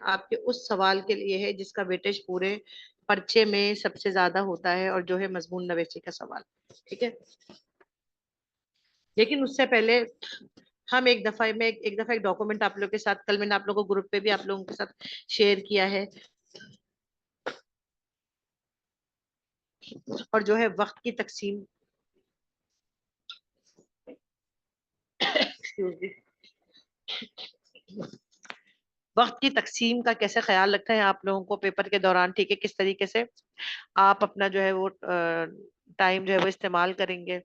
आपके उस सवाल के लिए है जिसका वेटेज पूरे पर्चे में सबसे ज्यादा होता है, और जो है मजमून नवेसी का सवाल। ठीक है, लेकिन उससे पहले हम एक दफा एक डॉक्यूमेंट आप लोगों के साथ, कल मैंने आप लोगों को ग्रुप पे भी आप लोगों के साथ शेयर किया है, और जो है वक्त की तकसीम excuse me, वक्त की तकसीम का कैसे ख्याल रखना है आप लोगों को पेपर के दौरान। ठीक है, किस तरीके से आप अपना जो है वो टाइम जो है वो इस्तेमाल करेंगे।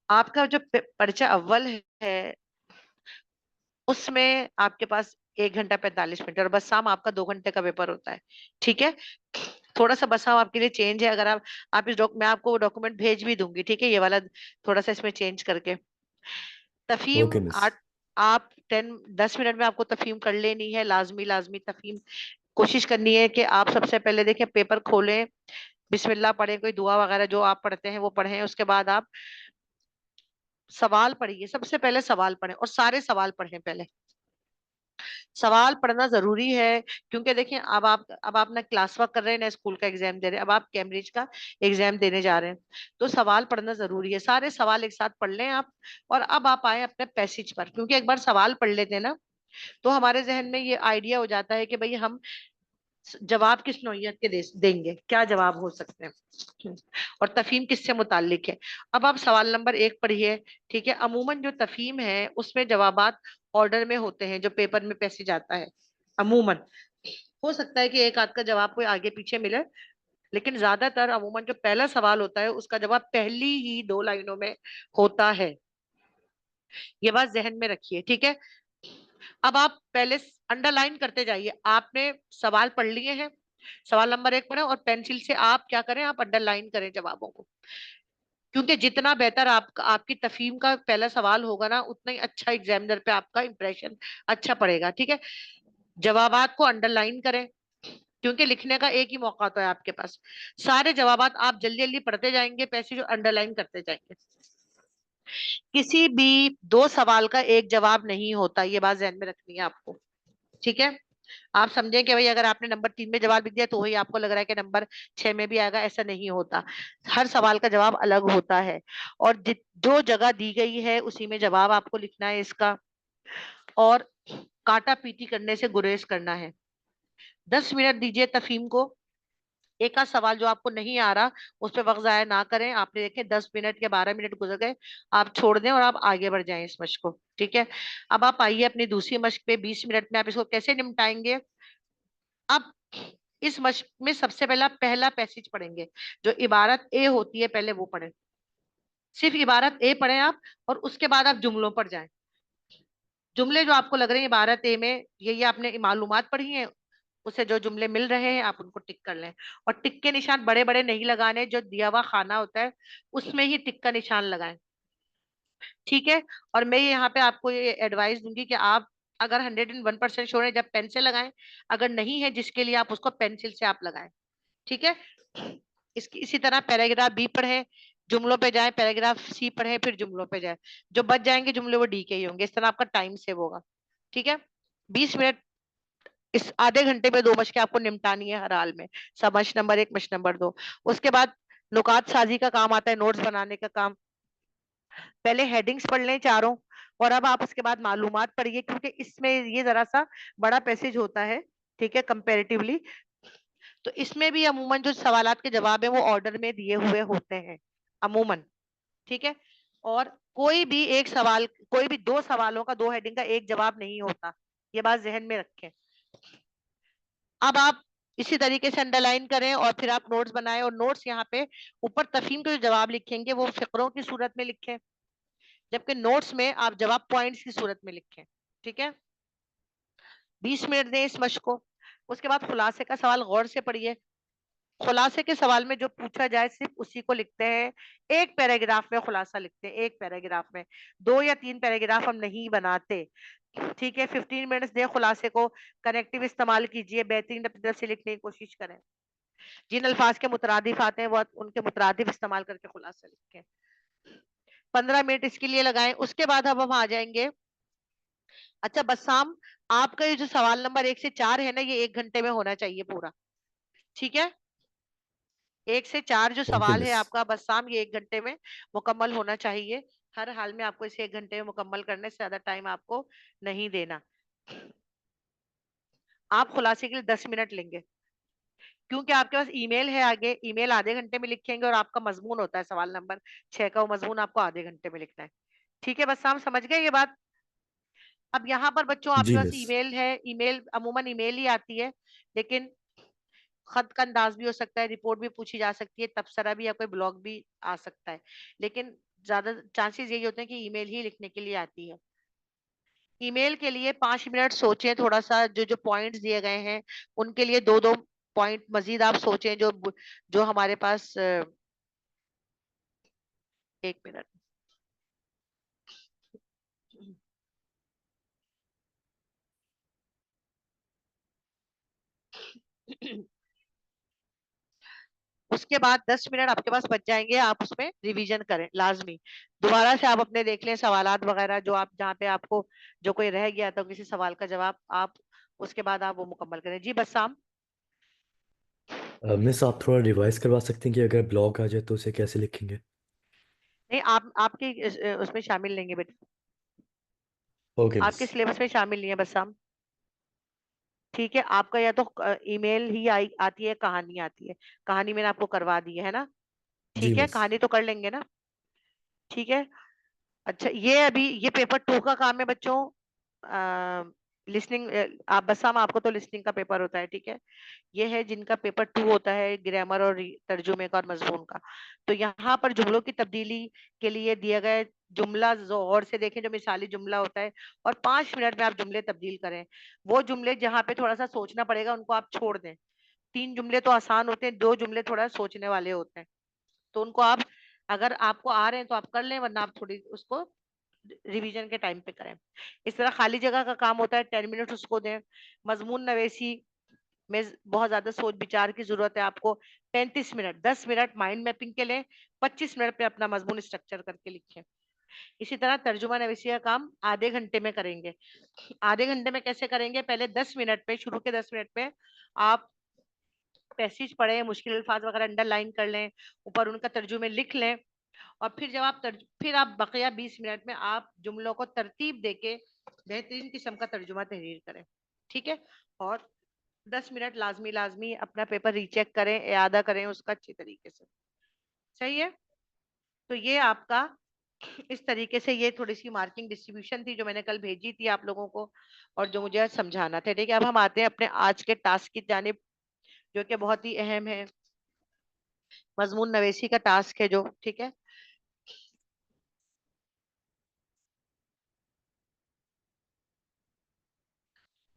आपका जो पर्चा अव्वल है उसमें आपके पास 1 घंटा 45 मिनट, और बस आपका 2 घंटे का पेपर होता है। ठीक है, थोड़ा सा बसाम आपके लिए चेंज है। अगर आप इस मैं आपको वो डॉक्यूमेंट भेज भी दूंगी, ठीक है, ये वाला थोड़ा सा इसमें चेंज करके। तफीम ओके मिस। आप 10 मिनट में आपको तफीम कर लेनी है, लाजमी लाजमी तफीम कोशिश करनी है कि आप सबसे पहले देखिए पेपर खोलें, बिस्मिल्लाह पढ़ें, कोई दुआ वगैरह जो आप पढ़ते हैं वो पढ़ें, उसके बाद आप सवाल पढ़िए, सबसे पहले सवाल पढ़ें और सारे सवाल पढ़ें पहले। सवाल पढ़ना जरूरी है, क्योंकि देखिए अब आप ना क्लास वर्क कर रहे हैं ना स्कूल का एग्जाम दे रहे हैं, अब आप कैम्ब्रिज का एग्जाम देने जा रहे हैं, तो सवाल पढ़ना जरूरी है। सारे सवाल एक साथ पढ़ लें आप, और अब आप आए अपने पैसेज पर, क्योंकि एक बार सवाल पढ़ लेते हैं ना तो हमारे जहन में ये आइडिया हो जाता है कि भाई हम जवाब किस नौइयत के देंगे, क्या जवाब हो सकते हैं, और तफहीम किससे मुताल्लिक है। अब आप सवाल नंबर 1 पढ़िए। ठीक है, अमूमन जो तफहीम है उसमें जवाबात ऑर्डर में होते हैं जो पेपर में पैसे जाता है। अमूमन हो सकता है कि एक आध का जवाब कोई आगे पीछे मिले, लेकिन ज्यादातर अमूमन जो पहला सवाल होता है उसका जवाब पहली ही 2 लाइनों में होता है। ये बात जहन में रखिए। ठीक है, अब आप पहले अंडरलाइन करते जाइए। आपने सवाल पढ़ लिए हैं, सवाल नंबर 1 पढ़े, और पेंसिल से आप क्या करें, आप अंडरलाइन करें जवाबों को, क्योंकि जितना बेहतर आपकी तफहीम का पहला सवाल होगा ना, उतना ही अच्छा एग्जामिनर पे आपका इंप्रेशन अच्छा पड़ेगा। ठीक है, जवाबात को अंडरलाइन करें, क्योंकि लिखने का एक ही मौका तो है आपके पास। सारे जवाबात आप जल्दी जल्दी पढ़ते जाएंगे, पैसे जो अंडरलाइन करते जाएंगे। किसी भी 2 सवाल का एक जवाब नहीं होता, ये बात ध्यान में रखनी है आपको। ठीक है, आप समझें कि भाई अगर आपने नंबर 3 में जवाब लिख दिया तो वही आपको लग रहा है कि नंबर 6 में भी आएगा, ऐसा नहीं होता। हर सवाल का जवाब अलग होता है, और जो जगह दी गई है उसी में जवाब आपको लिखना है इसका, और काटा पीटी करने से गुरेज करना है। 10 मिनट दीजिए तफहीम को। एक आध सवाल जो आपको नहीं आ रहा उस पर वक्त जाया ना करें। आपने देखे 10 मिनट के 12 मिनट गुजर गए, आप छोड़ दें और आप आगे बढ़ जाएं इस मश्क को। ठीक है, अब आप आइए अपनी दूसरी मश्क पे। 20 मिनट में आप इसको कैसे निपटाएंगे। अब इस मश्क में सबसे पहला पैसेज पढ़ेंगे, जो इबारत ए होती है पहले वो पढ़ें। सिर्फ इबारत ए पढ़ें आप, और उसके बाद आप जुमलों पर जाएं। जुमले जो आपको लग रहे हैं इबारत ए में, ये आपने मालूमात पढ़ी है, उसे जो जुमले मिल रहे हैं आप उनको टिक कर लें। और टिक के निशान बड़े बड़े नहीं लगाने, जो दिया हुआ खाना होता है उसमें ही टिक का निशान लगाएं। ठीक है, और मैं यहाँ पे आपको ये एडवाइस दूंगी कि आप अगर 101% श्योर है जब पेन से लगाएं, अगर नहीं है जिसके लिए आप उसको पेंसिल से आप लगाएं। ठीक है, इसी तरह पैराग्राफ बी पढ़े, जुमलों पे जाए, पैराग्राफ सी पढ़े, फिर जुमलों पे जाए। जो बच जाएंगे जुमले वो डी के ही होंगे। इस तरह आपका टाइम सेव होगा। ठीक है, 20 मिनट, इस आधे घंटे में 2 मशकें आपको निपटानी है हर हाल में। सब मश नंबर 1, मश नंबर 2। उसके बाद नुकात साजी का काम आता है, नोट्स बनाने का काम। पहले हेडिंग्स पढ़ लें चारों, और अब आप उसके बाद मालूमात पढ़िए, क्योंकि इसमें ये जरा सा बड़ा पैसेज होता है। ठीक है, कंपेरेटिवली। तो इसमें भी अमूमन जो सवालात के जवाब है वो ऑर्डर में दिए हुए होते हैं अमूमन। ठीक है, और कोई भी 2 सवालों का 2 हेडिंग का एक जवाब नहीं होता, ये बात जहन में रखें। अब आप इसी तरीके से अंडरलाइन करें और फिर आप नोट्स बनाएं, और नोट्स यहाँ पे ऊपर तफहीम के जो जवाब लिखेंगे वो फिक्रों की सूरत में लिखें, जबकि नोट्स में आप जवाब पॉइंट्स की सूरत में लिखें। ठीक है, 20 मिनट दें इस मशक को। उसके बाद खुलासे का सवाल गौर से पढ़िए। खुलासे के सवाल में जो पूछा जाए सिर्फ उसी को लिखते हैं। एक पैराग्राफ में खुलासा लिखते हैं, एक पैराग्राफ में। 2 या 3 पैराग्राफ हम नहीं बनाते। ठीक है, 15 मिनट्स दें खुलासे को। कनेक्टिव इस्तेमाल कीजिए, बेहतरीन अपनी तरफ से लिखने की कोशिश करें। जिन अल्फाज के मुतरादिफ आते हैं वो उनके मुतरादिफ इस्तेमाल करके खुलासा लिखें। 15 मिनट इसके लिए लगाएं। उसके बाद अब हम आ जाएंगे। अच्छा बस्साम, आपका ये जो सवाल नंबर 1 से 4 है ना, ये 1 घंटे में होना चाहिए पूरा। ठीक है, 1 से 4 जो ओके सवाल है मिस। आपका बस्साम, ये 1 घंटे में मुकम्मल होना चाहिए। हर हाल में आपको इसे 1 घंटे में मुकम्मल करने से ज्यादा टाइम आपको नहीं देना। आप खुलासे के लिए 10 मिनट लेंगे, क्योंकि आपके पास ईमेल है आगे, ईमेल आधे घंटे में लिखेंगे, और आपका मजमून होता है सवाल नंबर 6 का, वो मजमून आपको आधे घंटे में लिखना है। ठीक है बस्साम, समझ गए ये बात? अब यहाँ पर बच्चों आपके जी पास मिस। ईमेल है, ईमेल अमूमन ईमेल ही आती है, लेकिन खत का अंदाज भी हो सकता है, रिपोर्ट भी पूछी जा सकती है, तबसरा भी या कोई ब्लॉग भी आ सकता है, लेकिन ज्यादा चांसेस यही होते हैं कि ईमेल ही लिखने के लिए आती है। ईमेल के लिए 5 मिनट सोचें थोड़ा सा, जो जो पॉइंट्स दिए गए हैं उनके लिए दो दो पॉइंट मजीद आप सोचें, जो जो हमारे पास 1 मिनट। उसके बाद 10 मिनट आपके पास बच जाएंगे, आप उसमें रिवीजन करें लाजमी। दोबारा से आप अपने देख लें सवालात वगैरह, जो आप जहाँ पे आपको जो कोई रह गया था किसी सवाल का जवाब, आप उसके बाद आप वो मुकम्मल करें। जी बस्साम। मिस आप थोड़ा रिवाइज करवा सकते हैं कि अगर ब्लॉग आ जाए तो उसे कैसे लिखेंगे? नहीं, आप आपके उसमें शामिल नहीं है बेटा, ओके मिस। आपके सिलेबस में शामिल नहीं है बस्साम। ठीक है, आपका या तो ईमेल ही आती है, कहानी आती है, कहानी मैंने आपको करवा दी है ना? जी ठीक है, मिस। कहानी तो कर लेंगे ना? ठीक है। अच्छा, ये अभी ये पेपर 2 का काम है बच्चों। लिसनिंग, आप बस्साम, आपको तो लिसनिंग का पेपर होता है, ठीक है। ये है जिनका पेपर 2 होता है, ग्रामर और तर्जुमे का और मजमून का। तो यहाँ पर जुमलों की तब्दीली के लिए दिया गया है, जुमला गौर से देखें, जो मिसाली जुमला होता है, और 5 मिनट में आप जुमले तब्दील करें। वो जुमले जहाँ पे थोड़ा सा सोचना पड़ेगा उनको आप छोड़ दें। 3 जुमले तो आसान होते हैं, 2 जुमले थोड़ा सोचने वाले होते हैं, तो उनको आप, अगर आपको आ रहे हैं तो आप कर लें, वरना आप थोड़ी उसको रिवीजन के टाइम पे करें। इस तरह खाली जगह का काम होता है, 10 मिनट उसको दें। मजमून नवेसी में बहुत ज्यादा सोच विचार की जरूरत है आपको। 35 मिनट, 10 मिनट माइंड मैपिंग के लें, 25 मिनट पे अपना मजमून स्ट्रक्चर करके लिखें। इसी तरह तर्जुमा नवीसी का काम आधे घंटे में करेंगे। आधे घंटे में कैसे करेंगे? पहले 10 मिनट पे, शुरू के 10 मिनट पे आप पैसेज पढ़ें, मुश्किल अल्फाज वगैरह अंडरलाइन कर लें, ऊपर उनका तर्जुमे लिख लें, और फिर जब आप फिर आप बकिया 20 मिनट में आप जुमलों को तरतीब देके बेहतरीन किस्म का तर्जुमा तहरीर करें। ठीक है, और 10 मिनट लाजमी लाजमी अपना पेपर रीचेक करें, इयादा करें उसका अच्छी तरीके से। सही है? तो ये आपका इस तरीके से, ये थोड़ी सी मार्किंग डिस्ट्रीब्यूशन थी जो मैंने कल भेजी थी आप लोगों को, और जो मुझे आज समझाना था। ठीक है, अब हम आते हैं अपने आज के टास्क की जानिब, जो कि बहुत ही अहम है, मजमून नवेसी का टास्क है जो। ठीक है,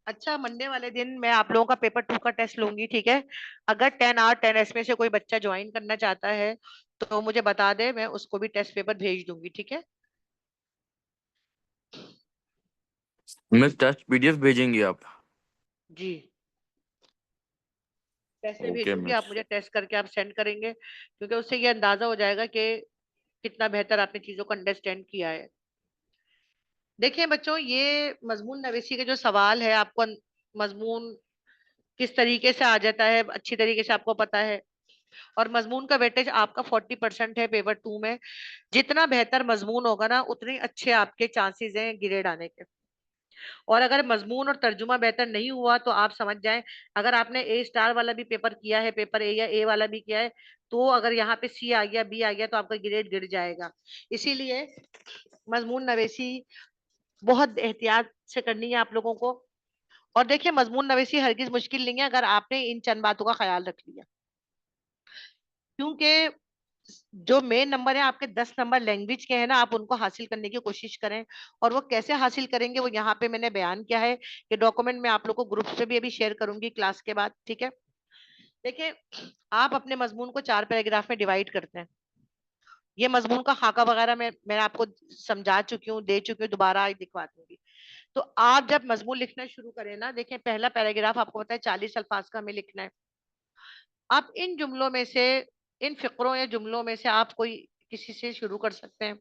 अच्छा, मंडे वाले दिन मैं आप लोगों का पेपर 2 का टेस्ट लूंगी। ठीक है, अगर 10 आउट 10 में से कोई बच्चा ज्वाइन करना चाहता है तो मुझे बता दे, मैं उसको भी टेस्ट पेपर भेज दूंगी। ठीक है मिस, टेस्ट पीडीएफ भेजेंगे आप? जी, टेस्ट में ओके भेजूंगी, आप मिस। मुझे टेस्ट करके आप सेंड करेंगे, क्योंकि उससे ये अंदाजा हो जाएगा कि कितना बेहतर आपने चीजों को अंडरस्टैंड किया है। देखिए बच्चों, ये मजमून नवेसी के जो सवाल है, आपको मजमून किस तरीके से आ जाता है अच्छी तरीके से आपको पता है, और मजमून का वेटेज आपका 40% है पेपर 2 में। जितना बेहतर मजमून होगा ना, उतने अच्छे आपके चांसेस हैं ग्रेड आने के। और अगर मजमून और तर्जुमा बेहतर नहीं हुआ तो आप समझ जाएं, अगर आपने A स्टार वाला भी पेपर किया है, पेपर ए या ए वाला भी किया है, तो अगर यहाँ पे सी आ गया, बी आ गया, तो आपका ग्रेड गिर जाएगा। इसीलिए मजमून नवेसी बहुत एहतियात से करनी है आप लोगों को। और देखिए, मजमून नवेसी हरगिज मुश्किल नहीं है अगर आपने इन चंद बातों का ख्याल रख लिया, क्योंकि जो मेन नंबर है आपके 10 नंबर लैंग्वेज के हैं ना, आप उनको हासिल करने की कोशिश करें। और वो कैसे हासिल करेंगे वो यहाँ पे मैंने बयान किया है, कि डॉक्यूमेंट में आप लोग को ग्रुप से भी अभी शेयर करूंगी क्लास के बाद। ठीक है, देखिए, आप अपने मजमून को 4 पैराग्राफ में डिवाइड करते हैं। ये मजमून का खाका वगैरह मैं आपको समझा चुकी हूँ, दे चुकी हूँ, दोबारा दिखवा दूंगी। तो आप जब मजमून लिखना शुरू करें ना, देखें, पहला पैराग्राफ आपको पता है 40 अल्फाज का हमें लिखना है। आप इन जुमलों में से, इन फिक्रों या जुमलों में से आप कोई किसी से शुरू कर सकते हैं।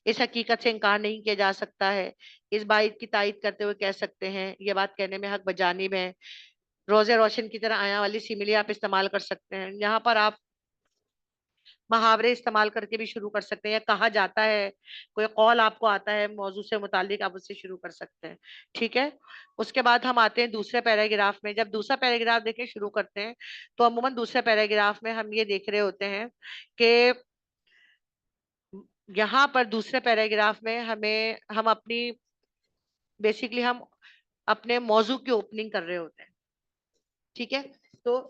इस हकीकत से इनकार नहीं किया जा सकता है, इस बात की तायद करते हुए कह सकते हैं, ये बात कहने में हक बजानिब है। रोजे रोशन की तरह आया वाली सिमिली आप इस्तेमाल कर सकते हैं। यहाँ पर आप मुहावरे इस्तेमाल करके भी शुरू कर सकते हैं, या कहा जाता है, कोई कौल आपको आता है मौजू से मुतालिक, आप उससे शुरू कर सकते हैं। ठीक है। उसके बाद हम आते हैं दूसरे पैराग्राफ में। जब दूसरा पैराग्राफ देखे शुरू करते हैं तो अमूमन दूसरे पैराग्राफ में हम ये देख रहे होते हैं कि यहाँ पर दूसरे पैराग्राफ में हम अपनी बेसिकली हम अपने मौजू की ओपनिंग कर रहे होते हैं। ठीक है। तो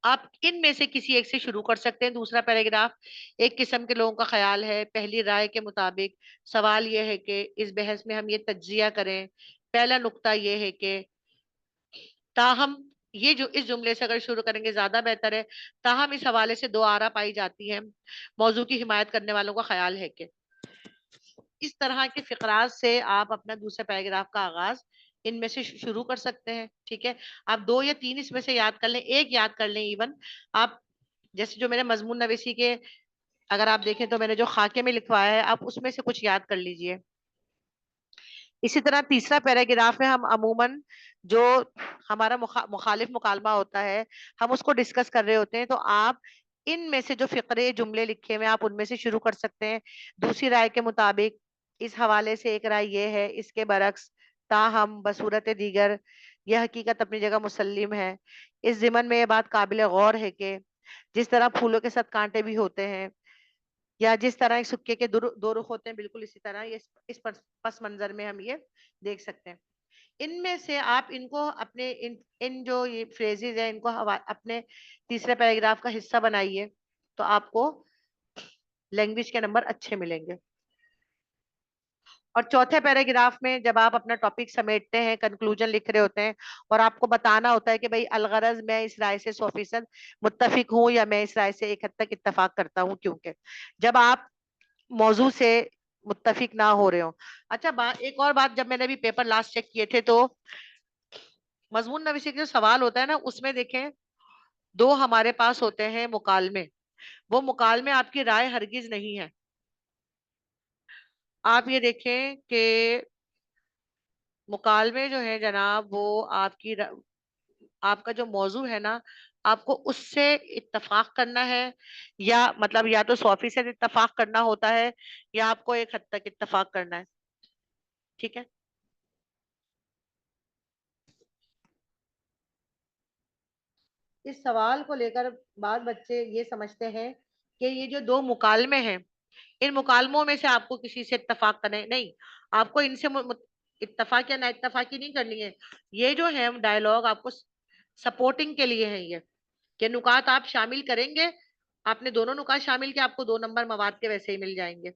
आप इनमें से किसी एक से शुरू कर सकते हैं दूसरा पैराग्राफ। एक किस्म के लोगों का ख्याल है, पहली राय के मुताबिक सवाल यह है कि इस बहस में हम ये तज्जिया करें। पहला नुक्ता यह है कि ताहम, ये जो इस जुमले से अगर शुरू करेंगे ज्यादा बेहतर है। ताहम इस हवाले से दो आरा पाई जाती है। मौजू की हिमायत करने वालों का ख्याल है कि इस तरह के फिकरात से आप अपना दूसरे पैराग्राफ का आगाज इनमें से शुरू कर सकते हैं। ठीक है। आप दो या तीन इसमें से याद कर लें, एक याद कर लें इवन। आप जैसे जो मेरे मजमून नवीसी के अगर आप देखें तो मैंने जो खाके में लिखवाया है, आप उसमें से कुछ याद कर लीजिए। इसी तरह तीसरा पैराग्राफ में हम अमूमन जो हमारा मुखालिफ मुकालमा होता है, हम उसको डिस्कस कर रहे होते हैं। तो आप इनमें से जो फिक्रे जुमले लिखे हुए हैं आप उनमें से शुरू कर सकते हैं। दूसरी राय के मुताबिक इस हवाले से एक राय ये है, इसके बरक्स, ताहम बसूरत दीगर यह हकीकत अपनी जगह मुसल्लिम है। इस जिमन में यह बात काबिल गौर है कि जिस तरह फूलों के साथ कांटे भी होते हैं, या जिस तरह एक सिक्के के दो रुख होते हैं, बिल्कुल इसी तरह ये इस पस मंजर में हम ये देख सकते हैं। इनमें से आप इनको अपने इन जो ये फ्रेजेस हैं इनको अपने तीसरे पैराग्राफ का हिस्सा बनाइए, तो आपको लैंग्वेज के नंबर अच्छे मिलेंगे। और चौथे पैराग्राफ में जब आप अपना टॉपिक समेटते हैं, कंक्लूजन लिख रहे होते हैं, और आपको बताना होता है कि भाई अलगरज मैं इस राय से 100% मुत्तफिक हूँ, या मैं इस राय से एक हद तक इत्तफाक करता हूँ, क्योंकि जब आप मौजू से मुत्तफिक ना हो रहे हो। अच्छा, एक और बात, जब मैंने अभी पेपर लास्ट चेक किए थे तो मजमून नवीसी के जो सवाल होता है ना, उसमें देखें दो हमारे पास होते हैं मुकालमे। वो मुकालमे आपकी राय हरगिज नहीं है। आप ये देखें कि मुकालमे जो है जनाब, वो आपका जो मौजू है ना, आपको उससे इत्तफाक करना है, या मतलब या तो 100% इत्तफाक करना होता है, या आपको एक हद तक इत्तफाक करना है। ठीक है। इस सवाल को लेकर बाद बच्चे ये समझते हैं कि ये जो दो मुकालमे हैं, इन मुकालमों में से आपको किसी से इत्तफाक करना है। नहीं, आपको इनसे इत्तफाक या ना इत्तफाकी नहीं करनी है। ये जो है डायलॉग आपको सपोर्टिंग के लिए है, ये कि नुकात आप शामिल करेंगे। आपने दोनों नुकात शामिल किया, आपको 2 नंबर मवाद के वैसे ही मिल जाएंगे।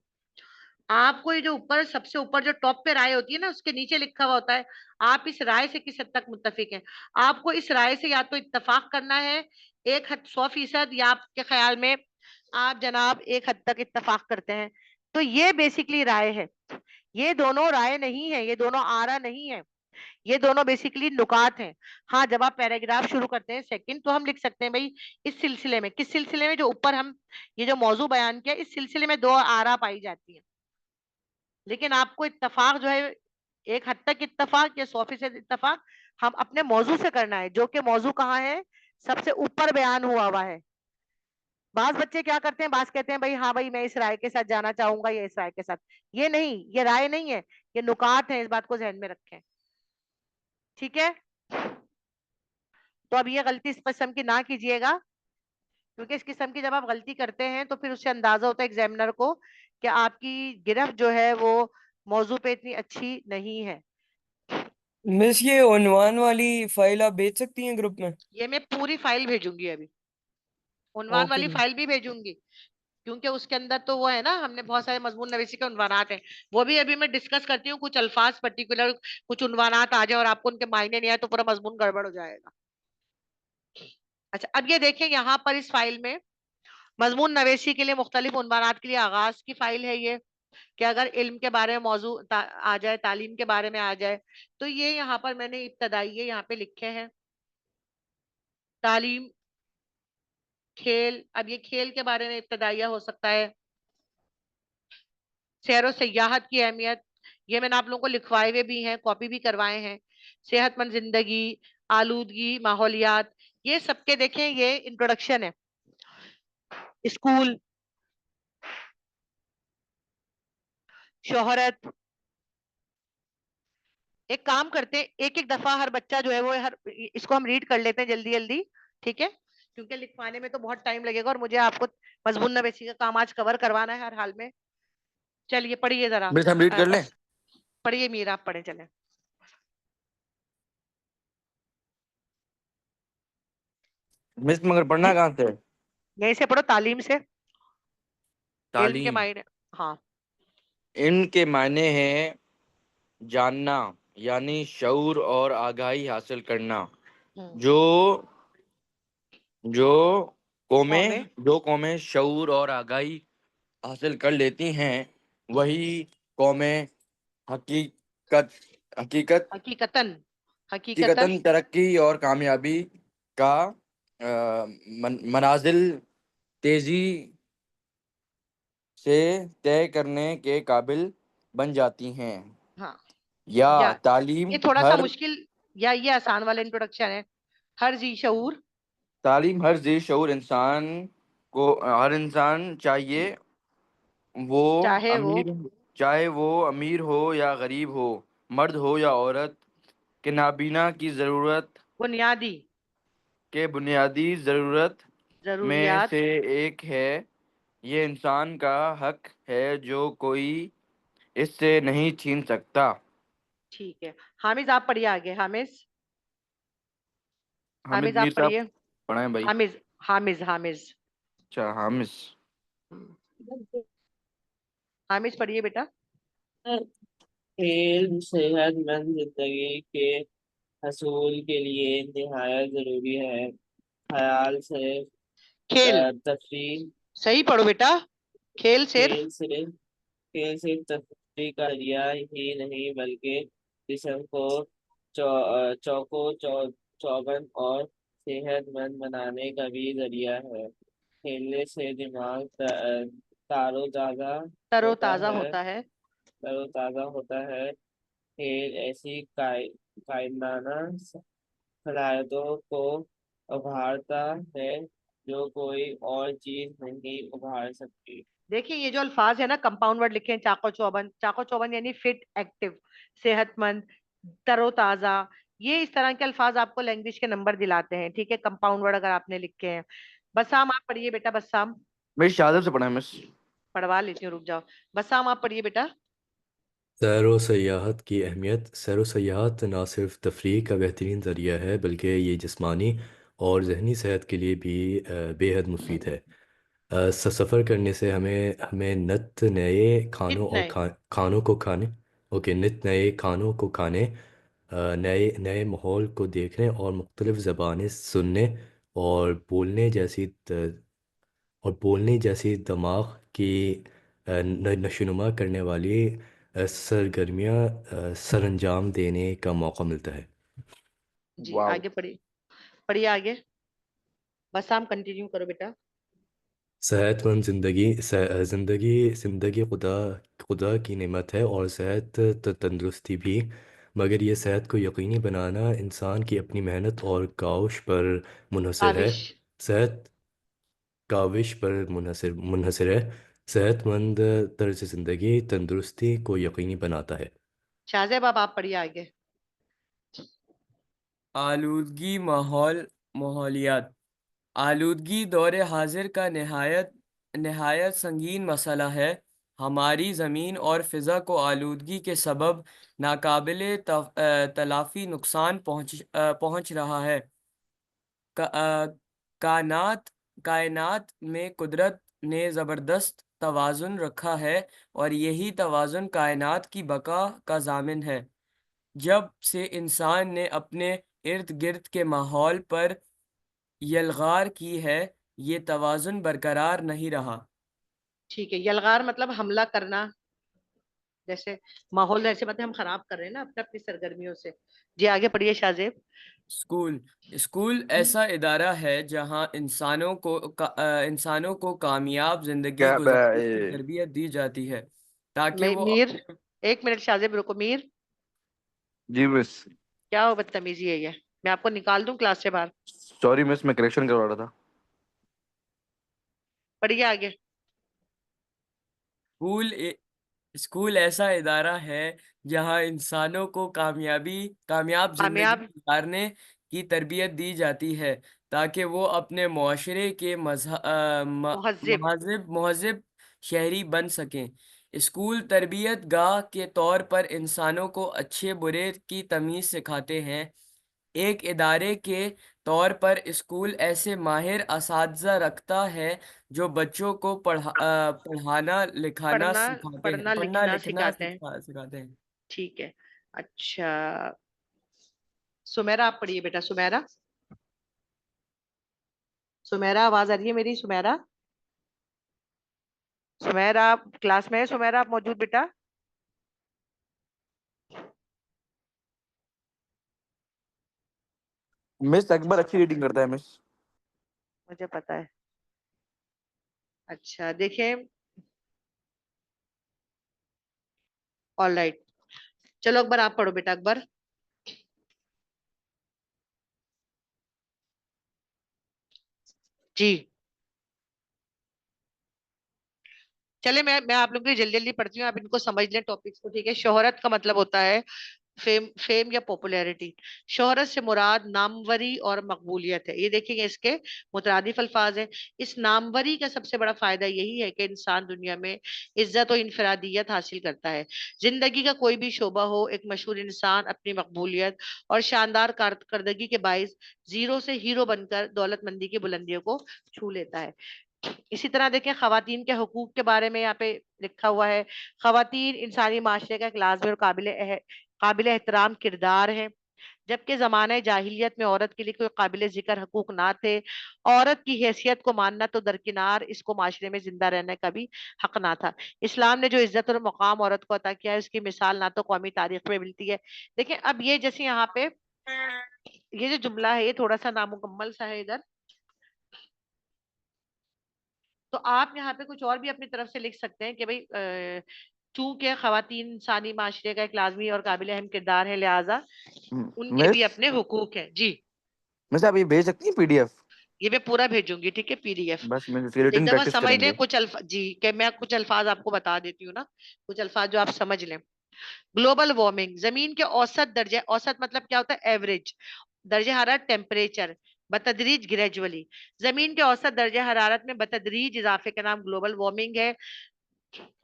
आपको ये जो ऊपर सबसे ऊपर जो टॉप पे राय होती है ना, उसके नीचे लिखा हुआ होता है आप इस राय से किस हद तक मुत्तफिक हैं। आपको इस राय से या तो इत्तफाक करना है 100%, या आपके ख्याल में आप जनाब एक हद तक इत्तफाक करते हैं। तो ये बेसिकली राय है। ये दोनों राय नहीं है, ये दोनों आरा नहीं है, ये दोनों बेसिकली नुकात हैं। हाँ, जब आप पैराग्राफ शुरू करते हैं सेकंड, तो हम लिख सकते हैं भाई इस सिलसिले में, किस सिलसिले में, जो ऊपर हम ये जो मौजू बयान किया, इस सिलसिले में दो आरा पाई जाती है। लेकिन आपको इत्तफाक जो है एक हद तक इत्तफाक या 100% इत्तफाक हम अपने मौजू से करना है, जो कि मौजू कहाँ है, सबसे ऊपर बयान हुआ हुआ है। बाज बच्चे क्या करते हैं, बाज कहते हैं भाई हाँ भाई मैं इस राय के साथ जाना चाहूंगा या इस राय के साथ। ये नहीं, ये राय नहीं है, ये नुकात है, इस बात को ध्यान में रखें। ठीक है। तो अब ये गलती इस किस्म की ना कीजिएगा, क्योंकि इस किस्म की जब आप गलती करते हैं तो फिर उससे अंदाजा होता है एग्जामिनर को कि आपकी गिरफ्त जो है वो मौजू पे इतनी अच्छी नहीं है। मिस, ये उन्वान वाली फाइल आप भेज सकती हैं ग्रुप में? ये मैं पूरी फाइल भेजूंगी अभी, उन्वान ओके वाली मैम। फाइल भी भेजूंगी, क्योंकि उसके अंदर तो वो है ना, हमने बहुत सारे मजमून नवीसी के उन्वानात हैं। वो भी अभी मैं डिस्कस करती हूँ, कुछ अल्फाज पर्टिकुलर, कुछ उन्वानात आ जाए और आपको उनके मायने नहीं आए तो पूरा मजमून गड़बड़ हो जाएगा। अच्छा, अब ये देखें यहाँ पर इस फाइल में मजमून नवेशी के लिए मुख्तलिफ उन्वानात के लिए आगाज की फाइल है ये, कि अगर इल्म के बारे में मौजू आ जाए, तालीम के बारे में आ जाए, तो ये यहाँ पर मैंने इब्तदाई यहाँ पे लिखे हैं, तालीम, खेल। अब ये खेल के बारे में इब्तदाइया हो सकता है, सैर और सयाहत की अहमियत, ये मैंने आप लोगों को लिखवाए हुए भी हैं, कॉपी भी करवाए हैं। सेहतमंद जिंदगी, आलूदगी, माहौलियात, ये सबके देखें ये इंट्रोडक्शन है। स्कूल, शोहरत। एक काम करते हैं, एक एक दफा हर बच्चा जो है वो हर इसको हम रीड कर लेते हैं जल्दी जल्दी, ठीक है, क्योंकि लिखवाने में तो बहुत टाइम लगेगा और मुझे आपको मजमून नवेसी का काम आज कवर करवाना है हर हाल में। चलिए पढ़िए जरा। मिस हम रीड कर लें? बस पढ़िए मीरा, आप पढ़े चले। मिस मगर पढ़ना कहाँ से है? यहीं से पढ़ो, तालीम से। इल्म के तालीम। मायने। हाँ। इनके मायने हैं जानना, यानी शऊर और आगाही हासिल करना। हम्म। जो जो कौमे। जो कौमें शऊर और आगाही हासिल कर लेती हैं, वही कौमें हकीकत हकीकत हकीकतन। हकीकतन। हकीकतन तरक्की और कामयाबी का मनाजिल तेजी से तय करने के काबिल बन जाती हैं। हाँ। या या ये तालीम थोड़ा सा हर मुश्किल, या ये आसान वाला इंट्रोडक्शन है। हर जी शऊर। तालीम हर जी शऊर इंसान को, हर इंसान चाहिए वो चाहे वो अमीर चाहे वो अमीर हो या गरीब हो, मर्द हो या औरत, के नाबीना की ज़रूरत बुनियादी के बुनियादी ज़रूरत में जरूरियात। से एक है। ये इंसान का हक है जो कोई इससे नहीं छीन सकता। ठीक है। हामिद आप पढ़िए आगे, हामिज। हामिद हामिज मीर आप साहब पढ़िए। पढ़ाएं भाई। हामिज, हामिज, हामिज। अच्छा हामिस। हम्म, हामिज पढ़िए बेटा। खेल सेहतमंद जिंदगी के हसूल के लिए निहायत जरूरी है। ख्याल से खेल, तफरीह सही पढ़ो बेटा। खेल सिर्फ। खेल सिर्फ खेल सिर्फ तफरीह का जरिया ही नहीं, बल्कि जिस्म को चौको चौबंद और सेहतमंद बनाने का भी जरिया है। खेलने से दिमाग तारोताजा होता तरोताजा है होता है। तरोताजा होता है। खेल ऐसी कायनाना सलाहियतों को उभारता है जो कोई और चीज नहीं उभार सकती। देखिए ये जो अल्फाज है ना, कंपाउंड वर्ड लिखे हैं, चाको चौबंद, चाको चौबंद यानी फिट, एक्टिव, सेहतमंद, तरोताजा। ये इस तरह के अल्फाज आपको लैंग्वेज के नंबर दिलाते हैं, ठीक है, कंपाउंड वर्ड अगर आपने लिखे हैं। बसराम आप पढ़िए बेटा, बसराम। मेरी शहादत से पढ़ा है मिस। पढ़वा लेती हूँ, रुक जाओ। बसराम आप पढ़िए बेटा। सैर व सयाहत की अहमियत। सैर व सयाहत ना सिर्फ तफरीह का बेहतरीन ज़रिया है, बल्कि ये जिस्मानी और जहनी सेहत के लिए भी बेहद मुफीद है। सफ़र करने से हमें हमें नित नए खानों कितने। और खानों को खाने, ओके, नित नए खानों को खाने, नए नए माहौल को देखने और मुख्तलिफ़ ज़बानें सुनने और बोलने जैसी दिमाग की नशोनुमा करने वाली सरगर्मियाँ सरअंजाम देने का मौका मिलता है। जी वाह। आगे पढ़िए, पढ़िए आगे। बसराम कंटिन्यू करो बेटा। सेहतमंद ज़िंदगी ज़िंदगी खुदा खुदा की नेमत है, और सेहत तंदुरुस्ती भी, मगर ये सेहत को यकीनी बनाना इंसान की अपनी मेहनत और काविश पर मुनहसर है। काविश। सेहत काविश पर मुनहसर है। सेहतमंद तर्ज ज़िंदगी तंदुरुस्ती को यकीनी बनाता है। शाहजेब आप पढ़िए आगे। आलूदगी माहौलियात। आलूदगी दौर हाजिर का नहायत नहायत संगीन मसला है। हमारी ज़मीन और फ़िज़ा को आलूदगी के सबब नाकाबिले तलाफ़ी नुकसान पहुँच रहा है। का, अ, कानात कायनात में कुदरत ने ज़बरदस्त तवाज़ुन रखा है, और यही तवाज़ुन कायनात की बका का ज़ामिन है। जब से इंसान ने अपने इर्द गिर्द के माहौल पर यलगार की है, ये तवाज़ुन बरकरार नहीं रहा। ठीक है, यलगार मतलब हमला करना, जैसे माहौल ऐसे मतलब हम खराब कर रहे हैं ना अपने अपनी सरगर्मियों से। जी आगे पढ़िए शाहजेब। स्कूल स्कूल ऐसा इदारा है जहां इंसानों को कामयाब जिंदगी क्या गुजारने की तरबियत दी जाती है, ताकि वो मीर, अपने। एक मिनट शाजिब रुको। मीर, जी मिस। क्या हो बदतमीजी है ये? मैं आपको निकाल दूं क्लास से बाहर? सॉरी मिस, मैं करेक्शन करवा रहा था। पढ़िए आगे। स्कूल स्कूल ऐसा इदारा है जहां इंसानों को कामयाब जिंदगी कामयाब गुजारने की तरबियत दी जाती है, ताकि वो अपने मुआशरे के मुहज्जिब। महज़िब शहरी बन सकें। स्कूल तरबियत गाह के तौर पर इंसानों को अच्छे बुरे की तमीज़ सिखाते हैं। एक इदारे के तौर पर स्कूल ऐसे माहिर असातिज़ा रखता है जो बच्चों को पढ़ाना लिखाना पढ़ना, सिखाते हैं, पढ़ना पढ़ना लिखना लिखना सिखाते हैं। सिखाते हैं। ठीक है। अच्छा, सुमेरा आप पढ़िए बेटा। सुमेरा, सुमेरा आवाज आ रही है मेरी? सुमेरा, सुमेरा आप क्लास में है? सुमेरा आप मौजूद बेटा? मिस अकबर अच्छी रीडिंग करता है मिस। मुझे पता है। अच्छा देखिए, ऑल राइट, चलो अकबर आप पढ़ो बेटा। अकबर जी। चले, मैं आप लोगों की जल्दी जल्दी पढ़ती हूँ, आप इनको समझ लें टॉपिक्स को, ठीक है? शोहरत का मतलब होता है फेम, फेम या पॉपुलैरिटी। शोहरत से मुराद नामवरी और मकबूलियत है। ये देखेंगे इसके मुतरादिफ अल्फाज है। इस नामवरी का सबसे बड़ा फायदा यही है कि इंसान दुनिया में इज्जत और इनफरादियत हासिल करता है। जिंदगी का कोई भी शोबा हो, एक मशहूर इंसान अपनी मकबूलियत और शानदार कारकर्दगी के बाइस जीरो से हीरो बनकर दौलतमंदी की बुलंदियों को छू लेता है। इसी तरह देखें, खवातीन के हुकूक के बारे में यहाँ पे लिखा हुआ है। खवातीन इंसानी माशरे का एक लाज़मी और काबिल एहतराम किरदार है। जबकि जमाने जाहिलियत में औरत के लिए कोई काबिल जिक्र हकूक ना थे। औरत की हैसियत को मानना तो दरकिनार, इसको माशरे में जिंदा रहने का भी हक ना था। इस्लाम ने जो इज्जत और मकाम औरत को अता किया है, उसकी मिसाल ना तो कौमी तारीख में मिलती है। देखिए अब ये जैसे यहाँ पे ये जो जुमला है, ये थोड़ा सा नामुकम्मल सा है इधर, तो आप यहाँ पे कुछ और भी अपनी तरफ से लिख सकते हैं कि भाई चूंकि खवातीन इंसानी माशरे का एक लाजमी और काबिल अहम किरदार है, लिहाजा उनके भी मिस अपने हुकूक हैं जी। मिस आप ये भेज सकती हैं PDF? ये मैं पूरा भेजूंगी, ठीक है? PDF बस मिस इसकी एक रिटर्न दफा प्रैक्टिस समझ लें करेंगे। कुछ अल्फाज जी, कि मैं कुछ अल्फाज आपको बता देती हूँ ना, कुछ अल्फाज जो आप समझ लें। ग्लोबल वार्मिंग, जमीन के औसत दर्जे, औसत मतलब क्या होता है? एवरेज दर्जे हरारत, टेम्परेचर बतदरीज ग्रेजुअली, जमीन के औसत दर्जे हरारत में बतदरीज इजाफे का नाम ग्लोबल वार्मिंग है।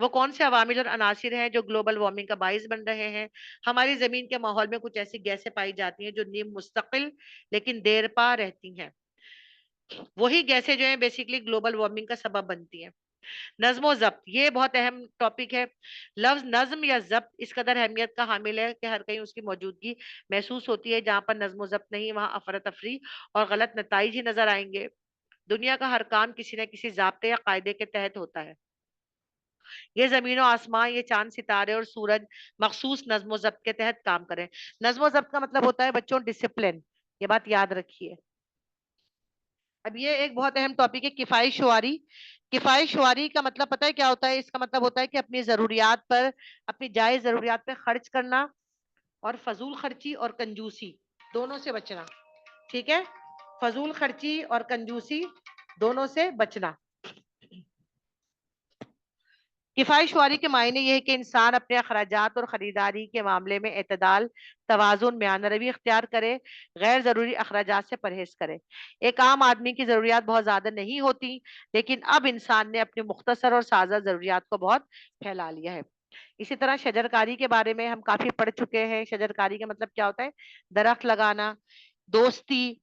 वो कौन से अवामिल और अनासिर हैं जो ग्लोबल वार्मिंग का बाइस बन रहे हैं? हमारी जमीन के माहौल में कुछ ऐसी गैसें पाई जाती हैं जो नीम मुस्तकिल लेकिन देर पा रहती हैं। वही गैसें जो है बेसिकली ग्लोबल वार्मिंग का सबब बनती हैं। नज्म और जब्त, ये बहुत अहम टॉपिक है। लफ्ज नज्म या जब्त इस कदर अहमियत का हामिल है कि हर कहीं उसकी मौजूदगी महसूस होती है। जहां पर नज्म और जब्त नहीं, वहां अफरा तफरी और गलत नताइज ही नजर आएंगे। दुनिया का हर काम किसी न किसी जाब्ते या कायदे के तहत होता है। ये जमीन और आसमान, ये चांद सितारे और सूरज मखसूस नज्म और जब्त के तहत काम करें। नज्म और जब्त का मतलब होता है बच्चों डिसिप्लिन, ये बात याद रखिए। अब ये एक बहुत अहम टॉपिक है, किफायत शुआरी। किफायत शुआरी का मतलब पता है क्या होता है? इसका मतलब होता है कि अपनी जरूरियात पर, अपनी जायज जरूरियात पर खर्च करना, और फजूल खर्ची और कंजूसी दोनों से बचना, ठीक है? फजूल खर्ची और कंजूसी दोनों से बचना। किफायत शुआरी के मायने ये है कि इंसान अपने अखराजात और खरीदारी के मामले में एतदाल, तवाजुन, म्यान रवि इख्तियार करे, गैर जरूरी अखराजात से परहेज करे। एक आम आदमी की जरूरियात बहुत ज्यादा नहीं होती, लेकिन अब इंसान ने अपनी मुख्तसर और साजा जरूरियात को बहुत फैला लिया है। इसी तरह शजरकारी के बारे में हम काफी पढ़ चुके हैं। शजरकारी का मतलब क्या होता है? दरख्त लगाना। दोस्ती,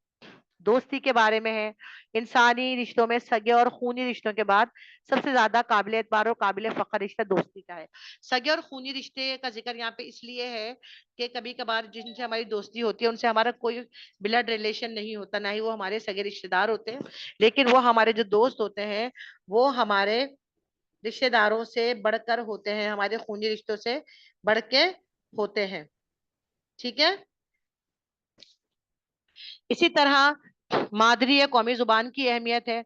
दोस्ती के बारे में है। इंसानी रिश्तों में सगे और खूनी रिश्तों के बाद सबसे ज्यादा काबिल एतबार और काबिल फख्र रिश्ता दोस्ती का है। सगे और खूनी रिश्ते का जिक्र यहाँ पे इसलिए है कि कभी कभार जिनसे हमारी दोस्ती होती है उनसे हमारा कोई ब्लड रिलेशन नहीं होता, ना ही वो हमारे सगे रिश्तेदार होते हैं, लेकिन वो हमारे जो दोस्त होते हैं वो हमारे रिश्तेदारों से बढ़कर होते हैं, हमारे खूनी रिश्तों से बढ़ के होते हैं, ठीक है? इसी तरह मादरी या कौमी जुबान की अहमियत है।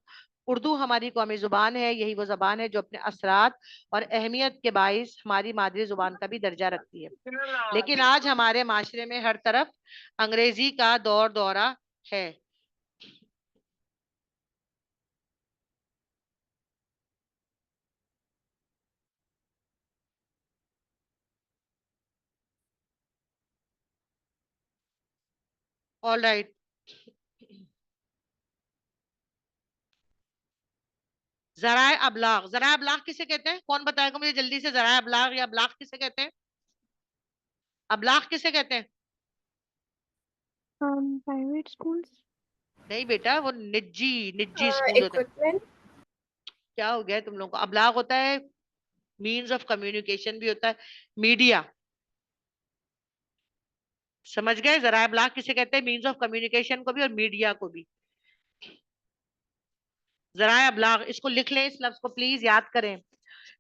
उर्दू हमारी कौमी जुबान है, यही वो जबान है जो अपने असरात और अहमियत के बाइस हमारी मादरी जुबान का भी दर्जा रखती है। लेकिन आज हमारे माशरे में हर तरफ अंग्रेजी का दौर दौरा है। All right. जराए अबलाग, जराए अबलाग किसे कहते हैं? कौन बताएगा मुझे जल्दी से, जराए अबलाग या अबलाग किसे कहते हैं? अबलाग किसे कहते हैं? Private schools. नहीं बेटा, वो निजी निजी स्कूल होते हैं। इक्विपमेंट। क्या हो गया है तुम लोगों को? अबलाग होता है मीन्स ऑफ कम्युनिकेशन, भी होता है मीडिया। समझ गए? जराए अबलाग किसे कहते हैं? मीन्स ऑफ कम्युनिकेशन को भी और मीडिया को भी। जराए अबलाग, इसको लिख लें, इस लफ्ज को प्लीज याद करें।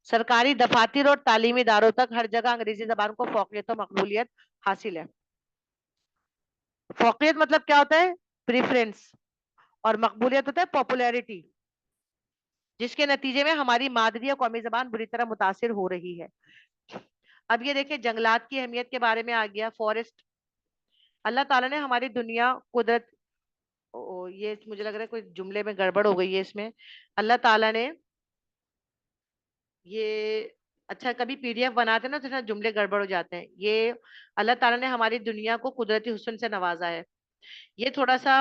सरकारी दफातर और तालीमी इदारों तक हर जगह अंग्रेजी जबान को फौकियत और मकबूलियत हासिल है। फौकियत मतलब क्या होता है? प्रेफरेंस। और मकबूलियत होता है पॉपुलैरिटी, जिसके नतीजे में हमारी मादरी और कौमी जबान बुरी तरह मुतासिर हो रही है। अब ये देखिए, जंगलात की अहमियत के बारे में आ गया, फॉरेस्ट। अल्लाह ताला ने हमारी दुनिया कुदरत, ये मुझे लग रहा है कोई जुमले में गड़बड़ हो गई है इसमें। अल्लाह ताला ने ये, अच्छा कभी पीडीएफ बनाते हैं ना तो इसमें जुमले गड़बड़ हो जाते हैं। ये अल्लाह ताला ने हमारी दुनिया को कुदरती हुस्न से नवाजा है। ये थोड़ा सा,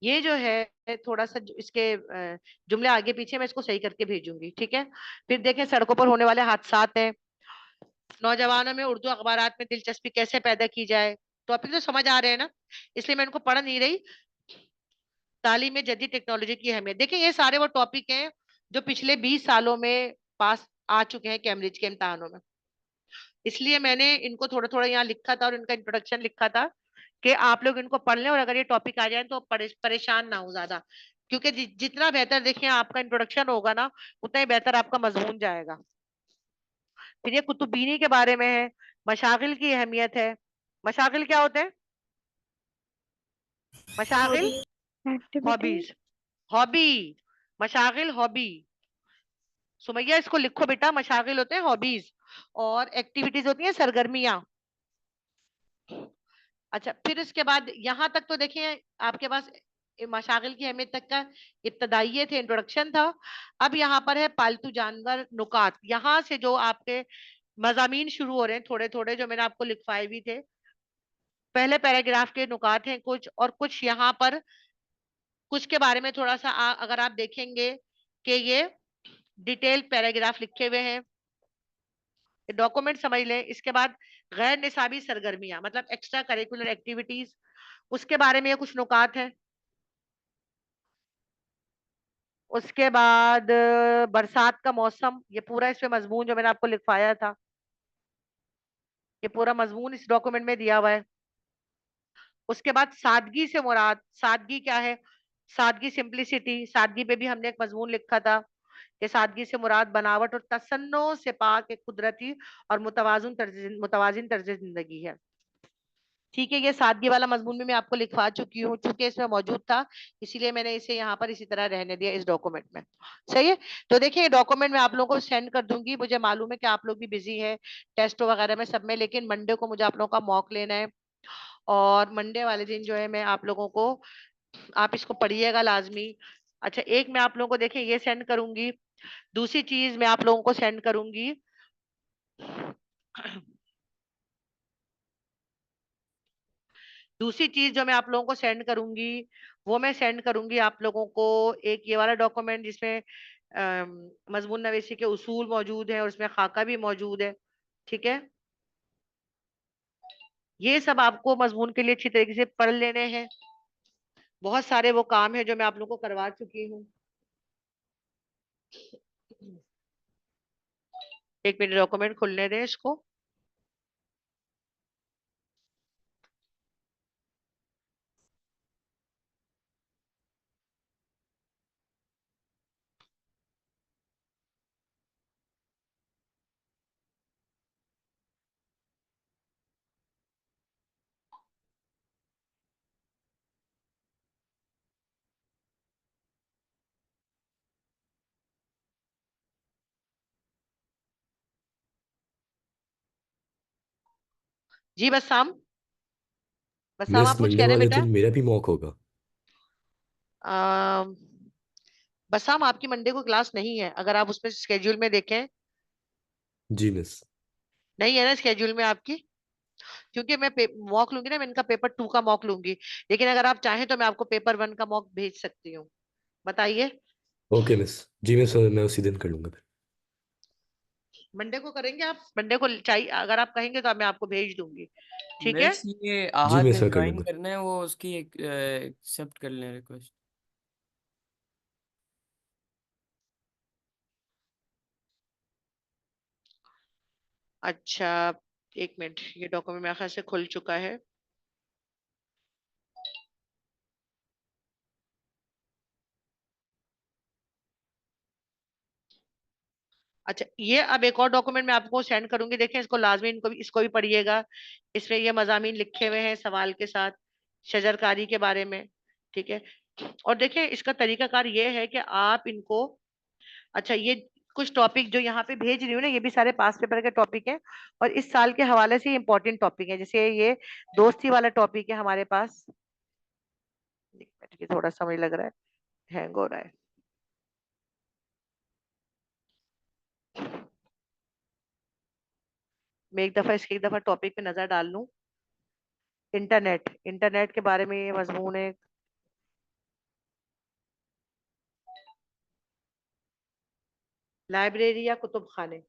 ये जो है थोड़ा सा इसके जुमले आगे पीछे मैं इसको सही करके भेजूंगी, ठीक है? फिर देखें, सड़कों पर होने वाले हादसात हैं। नौजवानों में उर्दू अखबारात में दिलचस्पी कैसे पैदा की जाए? टॉपिक तो समझ आ रहे हैं ना, इसलिए मैं इनको पढ़ नहीं रही। तालीम में जदीद टेक्नोलॉजी की अहमियत, देखिए ये सारे वो टॉपिक हैं जो पिछले 20 सालों में पास आ चुके हैं कैम्ब्रिज के इम्तहानों में। इसलिए मैंने इनको थोड़ा थोड़ा यहाँ लिखा था और इनका इंट्रोडक्शन लिखा था कि आप लोग इनको पढ़ लें, और अगर ये टॉपिक आ जाए तो परेशान ना हो ज्यादा। क्योंकि जितना बेहतर देखिए आपका इंट्रोडक्शन होगा ना, उतना ही बेहतर आपका मजमून जाएगा। फिर ये कुतुबीनी के बारे में है, मशागिल की अहमियत है। मशागिल क्या होते हैं? मशागिल एक्टिविटी। हॉबीज, हॉबी, मशागिल हॉबी। सुमैया इसको लिखो बेटा, मशागिल होते हैं हॉबीज, और एक्टिविटीज होती हैं सरगर्मियां। अच्छा, फिर इसके बाद यहाँ तक तो देखिए आपके पास मशागिल की अहमियत तक का इब्तदाई थे, इंट्रोडक्शन था। अब यहाँ पर है पालतू जानवर नुकात, यहाँ से जो आपके मजामीन शुरू हो रहे हैं थोड़े थोड़े, जो मैंने आपको लिखवाए भी थे। पहले पैराग्राफ के नुकात हैं कुछ, और कुछ यहाँ पर कुछ के बारे में थोड़ा सा अगर आप देखेंगे कि ये डिटेल पैराग्राफ लिखे हुए हैं, डॉक्यूमेंट समझ लें। इसके बाद गैर निसाबी सरगर्मियां मतलब एक्स्ट्रा करिकुलर एक्टिविटीज, उसके बारे में ये कुछ नुकात है। उसके बाद बरसात का मौसम, ये पूरा इसमें मजमून जो मैंने आपको लिखवाया था, ये पूरा मजमून इस डॉक्यूमेंट में दिया हुआ है। उसके बाद सादगी से मुराद, सादगी क्या है? सादगी सिंप्लिसिटी, सादगी पे भी हमने एक मजमून लिखा था कि सादगी से मुराद बनावट और तसन्नो से पाक एक कुदरती और मुतवाजिन तर्ज जिंदगी है। ठीक है, ये सादगी वाला मजमून भी मैं आपको लिखवा चुकी हूँ, चूंकि इसमें मौजूद था इसीलिए मैंने इसे यहाँ पर इसी तरह रहने दिया इस डॉक्यूमेंट में। सही है, तो देखिए ये डॉक्यूमेंट मैं आप लोगों को सेंड कर दूंगी। मुझे मालूम है कि आप लोग भी बिजी है टेस्ट वगैरह में सब में, लेकिन मंडे को मुझे आप लोगों का मॉक लेना है, और मंडे वाले दिन जो है मैं आप लोगों को, आप इसको पढ़िएगा लाजमी। अच्छा, एक मैं आप लोगों को देखिए ये सेंड करूंगी, दूसरी चीज मैं आप लोगों को सेंड करूंगी। दूसरी चीज जो मैं आप लोगों को सेंड करूंगी, वो मैं सेंड करूंगी आप लोगों को एक ये वाला डॉक्यूमेंट जिसमें मजमून नवीसी के उसूल मौजूद है और उसमें खाका भी मौजूद है। ठीक है, ये सब आपको मजमून के लिए अच्छी तरीके से पढ़ लेने हैं। बहुत सारे वो काम है जो मैं आप लोगों को करवा चुकी हूँ। एक मिनट, डॉक्यूमेंट खुलने दें इसको। जी बसम, बसम मिस, आप कुछ मिलने कह रहे हैं वाले बेटा? दिन मेरा भी मौका होगा? अम, बसम आपकी मंडे को क्लास नहीं है, अगर आप उसमें स्केड्यूल में देखें। जी मिस। नहीं है ना स्केड्यूल में आपकी? क्योंकि मैं मॉक लूंगी ना, मैं इनका पेपर 2 का मॉक लूंगी, लेकिन अगर आप चाहें तो मैं आपको पेपर 1 का मॉक भेज सकती हूँ। बताइए। Okay miss. जी मिस, मैं उसी दिन कर लूँगा फिर। मंडे को करेंगे आप? मंडे को चाहिए, अगर आप कहेंगे तो मैं आपको भेज दूंगी, ठीक है? मिस ये जी आहत ने मिस, मैं कर ज्वाइन लूँगा। करना है, वो उसकी एक्सेप्ट कर लें रिक्वेस्ट। अच्छा, एक मिनट, ये डॉक्यूमेंट मेरे ख्याल से खुल चुका है। अच्छा, ये अब एक और डॉक्यूमेंट मैं आपको सेंड करूंगी, देखें इसको लाजमी, इनको भी, इसको भी पढ़िएगा। इसमें ये मजामीन लिखे हुए हैं सवाल के साथ, शजरकारी के बारे में, ठीक है? और देखें इसका तरीकाकार ये है कि आप इनको, अच्छा ये कुछ टॉपिक जो यहाँ पे भेज रही हूँ ना, ये भी सारे पास पेपर के टॉपिक हैं, और इस साल के हवाले से इंपॉर्टेंट टॉपिक है। जैसे ये दोस्ती वाला टॉपिक है हमारे पास, एक मिनट, ये थोड़ा समय लग रहा है, हैंग हो रहा है। मैं एक दफा इसके, एक दफा टॉपिक पे नजर डाल लूं। इंटरनेट, इंटरनेट के बारे में ये मजमून है। लाइब्रेरी या कुतुब खाने,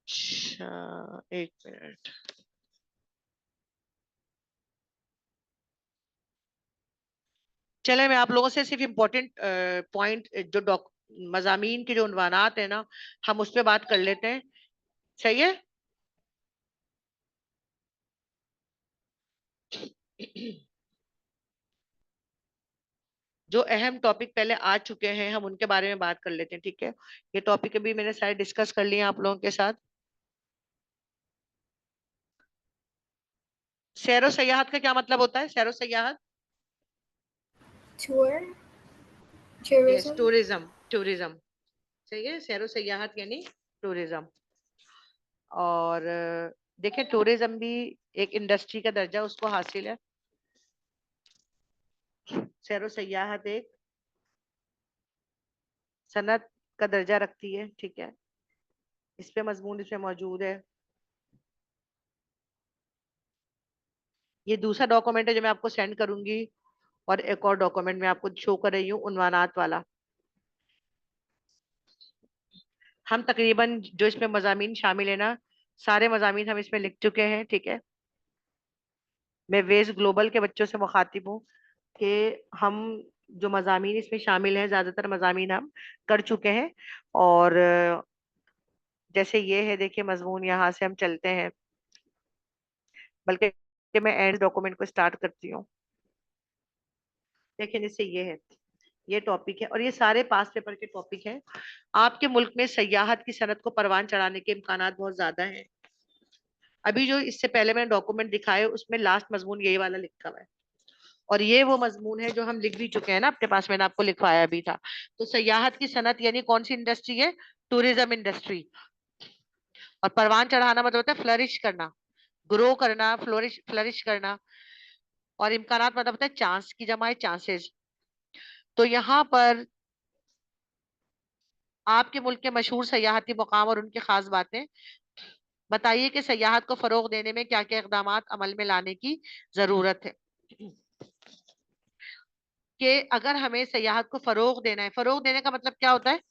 अच्छा एक मिनट, चले मैं आप लोगों से सिर्फ इम्पोर्टेंट पॉइंट, जो मजामीन के जो उन्वानात है ना, हम उस पर बात कर लेते हैं, सही है? जो अहम टॉपिक पहले आ चुके हैं हम उनके बारे में बात कर लेते हैं, ठीक है? ये टॉपिक भी मैंने सारे डिस्कस कर लिए आप लोगों के साथ। सैरो सयाहत का क्या मतलब होता है? सैरो सयाहत, tour, yes, tourism, tourism, tourism, सही है। सैरो सयाहत यानी टूरिज्म। और देखिए टूरिज्म भी एक इंडस्ट्री का दर्जा उसको हासिल है। सैरो सयाहत एक सनत का दर्जा रखती है, ठीक है? इस पे मजमून इसमें मौजूद है। ये दूसरा डॉक्यूमेंट है जो मैं आपको सेंड करूंगी, और एक और डॉक्यूमेंट मैं आपको शो कर रही हूँ उन्वानात वाला। हम तकरीबन जो इसमें मजामीन शामिल है ना, सारे मजामीन हम इसमें लिख चुके हैं, ठीक है? मैं वेज ग्लोबल के बच्चों से मुखातिब हूँ कि हम जो मजामीन इसमें शामिल हैं, ज्यादातर मजामीन हम कर चुके हैं। और जैसे ये है, देखिए मजमून, यहाँ से हम चलते हैं, बल्कि मैं एंड डॉक्यूमेंट को स्टार्ट करती हूँ। देखिए जैसे ये है, ये टॉपिक है, और ये सारे पास पेपर के टॉपिक हैं। आपके मुल्क में सयाहत की सनत को परवान चढ़ाने के इम्कानात बहुत ज्यादा हैं। अभी जो इससे पहले मैंने डॉक्यूमेंट दिखाए उसमें लास्ट मजमून यही वाला लिखा हुआ है, और ये वो मजमून है जो हम लिख भी चुके हैं ना अपने पास, मैंने आपको लिखवाया भी था। तो सयाहत की सनत यानी कौन सी इंडस्ट्री है? Tourism industry. और परवान चढ़ाना मतलब होता है फ्लरिश करना, ग्रो करना, फ्लोरिश, फ्लरिश करना। और इम्कानात मतलब होता है चांस की जमा है, चांसेस। तो यहाँ पर आपके मुल्क के मशहूर सयाहती मुकाम और उनकी खास बातें बताइए कि सयाहत को फरोग देने में क्या क्या इकदाम अमल में लाने की जरूरत है। कि अगर हमें सयाहत को फरोग देना है, फरोग देने का मतलब क्या होता है?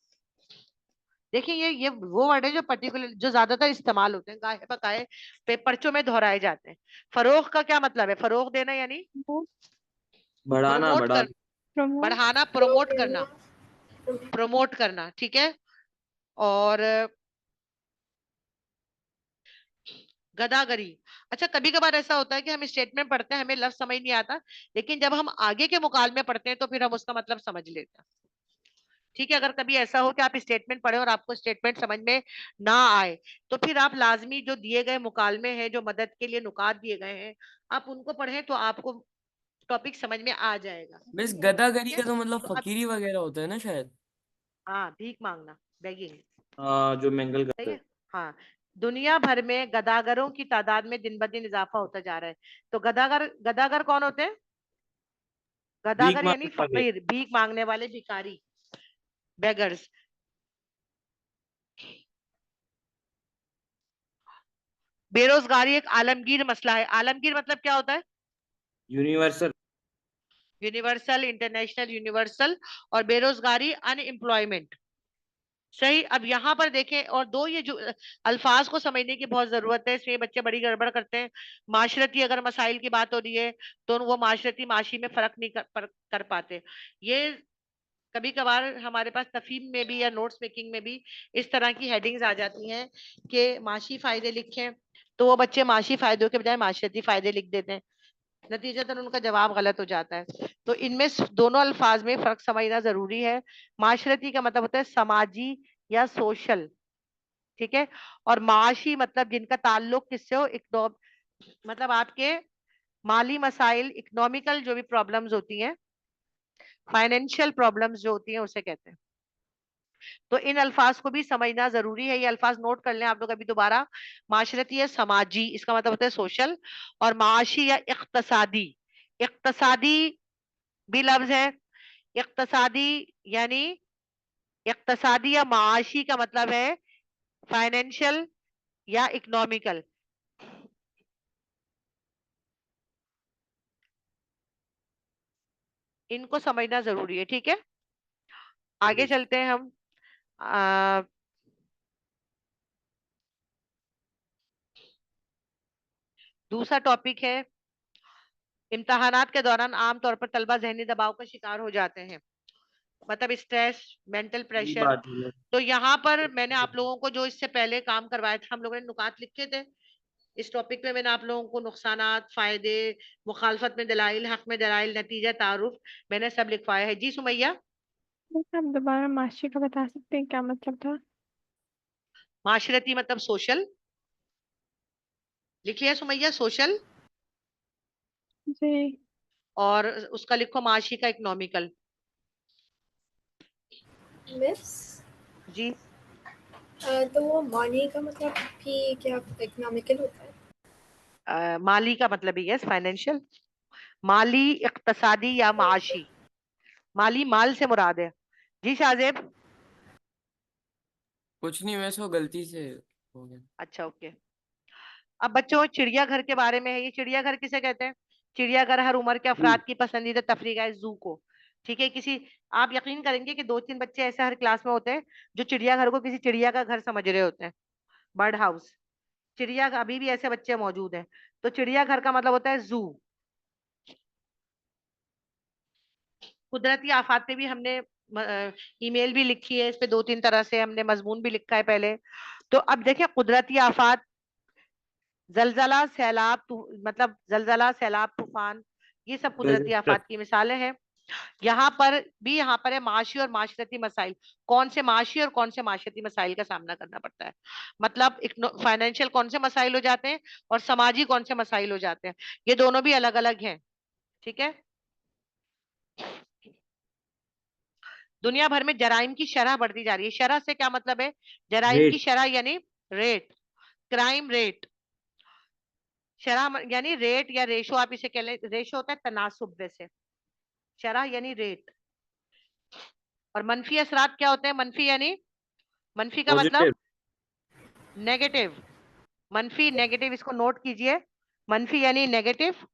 देखिए ये वो वर्ड है जो पर्टिकुलर, जो ज्यादातर इस्तेमाल होते हैं, गाहे बकाए पर्चों में दोहराए जाते हैं। फरोग का क्या मतलब है? फरोग देना यानी Promote, बढ़ाना, प्रमोट कर, promote, बढ़ाना, प्रमोट करना, प्रमोट करना, ठीक है? और गदागरी। अच्छा, कभी कभार ऐसा होता है कि हम स्टेटमेंट पढ़ते हैं, हमें लफ्ज समझ नहीं आता, लेकिन जब हम आगे के मुकालमे पढ़ते हैं तो फिर हम उसका मतलब समझ लेते हैं। ठीक है, अगर कभी ऐसा हो कि आप स्टेटमेंट पढ़े और आपको स्टेटमेंट समझ में ना आए, तो फिर आप लाजमी जो दिए गए मुकालमे हैं, जो मदद के लिए नुकात दिए गए हैं, आप उनको पढ़ें तो आपको टॉपिक समझ में आ जाएगा। मिस ठीक गदागरी है, का तो मतलब तो अब फकीरी वगैरह होता है ना शायद। हाँ, भीख मांगना, बेगिंग। हाँ, जो मंगल सही करते है। हैं। हाँ, दुनिया भर में गदागरों की तादाद में दिन ब दिन इजाफा होता जा रहा है। तो गदागर, गदागर कौन होते हैं? भीख गदागर यानी मांगने वाले। फकीर, भीख मांगने वाले, भिखारी, बेगर्स। बेरोजगारी एक आलमगीर मसला है। आलमगीर मतलब क्या होता है? यूनिवर्सल। Universal, international, universal. और बेरोजगारी अनएम्प्लॉयमेंट। सही। अब यहाँ पर देखें, और दो ये जो अल्फाज को समझने की बहुत जरूरत है, इसमें बच्चे बड़ी गड़बड़ करते हैं। माशरती अगर मसाइल की बात हो रही है तो वो माशरती माशी में फर्क नहीं कर पाते। ये कभी कभार हमारे पास तफहीम में भी या नोट्स मेकिंग में भी इस तरह की हेडिंग्स आ जाती हैं कि माशी फायदे लिखें, तो वो बच्चे माशी फायदों के बजाय माशरती फायदे लिख देते हैं, नतीजतन उनका जवाब गलत हो जाता है। तो इनमें दोनों अल्फाज में फर्क समझना जरूरी है। माशरती का मतलब होता है समाजी या सोशल। ठीक है। और माशी मतलब जिनका ताल्लुक किससे हो, मतलब आपके माली मसाइल, इकोनॉमिकल जो भी प्रॉब्लम्स होती हैं, फाइनेंशियल प्रॉब्लम्स जो होती हैं, उसे कहते हैं। तो इन अल्फाज को भी समझना जरूरी है। ये अल्फाज नोट कर लें आप लोग अभी दोबारा। माशरती है समाजी, इसका मतलब होता है सोशल। और माशी या इक्तसादी, इक्तसादी भी लफ्ज है। इक्तसादी यानी, इक्तसादी या माशी का मतलब है फाइनेंशियल या इकोनॉमिकल। इनको समझना जरूरी है। ठीक है, आगे जी। चलते हैं हम। आ, दूसरा टॉपिक है, इम्तहानात के दौरान आमतौर पर तलबा जहनी दबाव का शिकार हो जाते हैं, मतलब स्ट्रेस, मेंटल ये प्रेशर। बात है। तो यहाँ पर मैंने आप लोगों को जो इससे पहले काम करवाया था, हम लोगों ने नुकात लिखे थे इस टॉपिक में। मैंने आप लोगों को नुकसानात, फायदे, मुखालफत में दलाइल, हक में दलाइल, नतीजा, तारुफ, मैंने सब लिखवाया है। जी सुमैया। बस आप दोबारा मास्टर का बता सकते हैं क्या मतलब था? माशरती मतलब सोशल, लिखिए सुमैया, सोशल। जी। और उसका लिखो माशी का इकोनॉमिकल। मिस जी। तो वो मनी का मतलब भी क्या इकोनॉमिकल होता है? माली का मतलब ही, यस, फाइनेंशियल। माली, इक्तसादी या ओके। माशी। माली माल से मुराद है। जी शाहजेब। कुछ नहीं, वैसे वो गलती से हो गया। अच्छा, ओके। अब बच्चों, चिड़ियाघर के बारे में है। ये चिड़ियाघर किसे कहते हैं? चिड़ियाघर हर उम्र के जी। अफराद की पसंदीदा तफरीह है, जू को। ठीक है, किसी, आप यकीन करेंगे कि दो तीन बच्चे ऐसे हर क्लास में होते हैं जो चिड़ियाघर को किसी चिड़िया का घर समझ रहे होते हैं, बर्ड हाउस। चिड़िया, अभी भी ऐसे बच्चे मौजूद हैं। तो चिड़ियाघर का मतलब होता है जू। कुदरती आफात पे भी हमने ईमेल भी लिखी है, इस पे दो तीन तरह से हमने मजमून भी लिखा है पहले। तो अब देखिए, कुदरती आफात, जलजला, सैलाब, मतलब जलजला, सैलाब, तूफान, ये सब कुदरती डिजास्टर। आफात की मिसालें हैं। यहाँ पर भी, यहाँ पर है माशी और माशरती मसाइल। कौन से माशी और कौन से माशरती मसाइल का सामना करना पड़ता है, मतलब फाइनेंशियल कौन से मसाइल हो जाते हैं और समाजी कौन से मसाइल हो जाते हैं, ये दोनों भी अलग अलग हैं। ठीक है। दुनिया भर में जराइम की शरह बढ़ती जा रही है। शरह से क्या मतलब है? जराइम की रेट। शरह यानी रेट, क्राइम रेट। शरह यानी रेट या रेशो, आप इसे कह लें। रेशो होता है तनासुब, वैसे शरह यानी रेट। और मनफी असरात क्या होते हैं? मनफी यानी, मनफी का पॉजिटिव। मतलब नेगेटिव। मनफी, नेगेटिव, इसको नोट कीजिए। मनफी यानी नेगेटिव,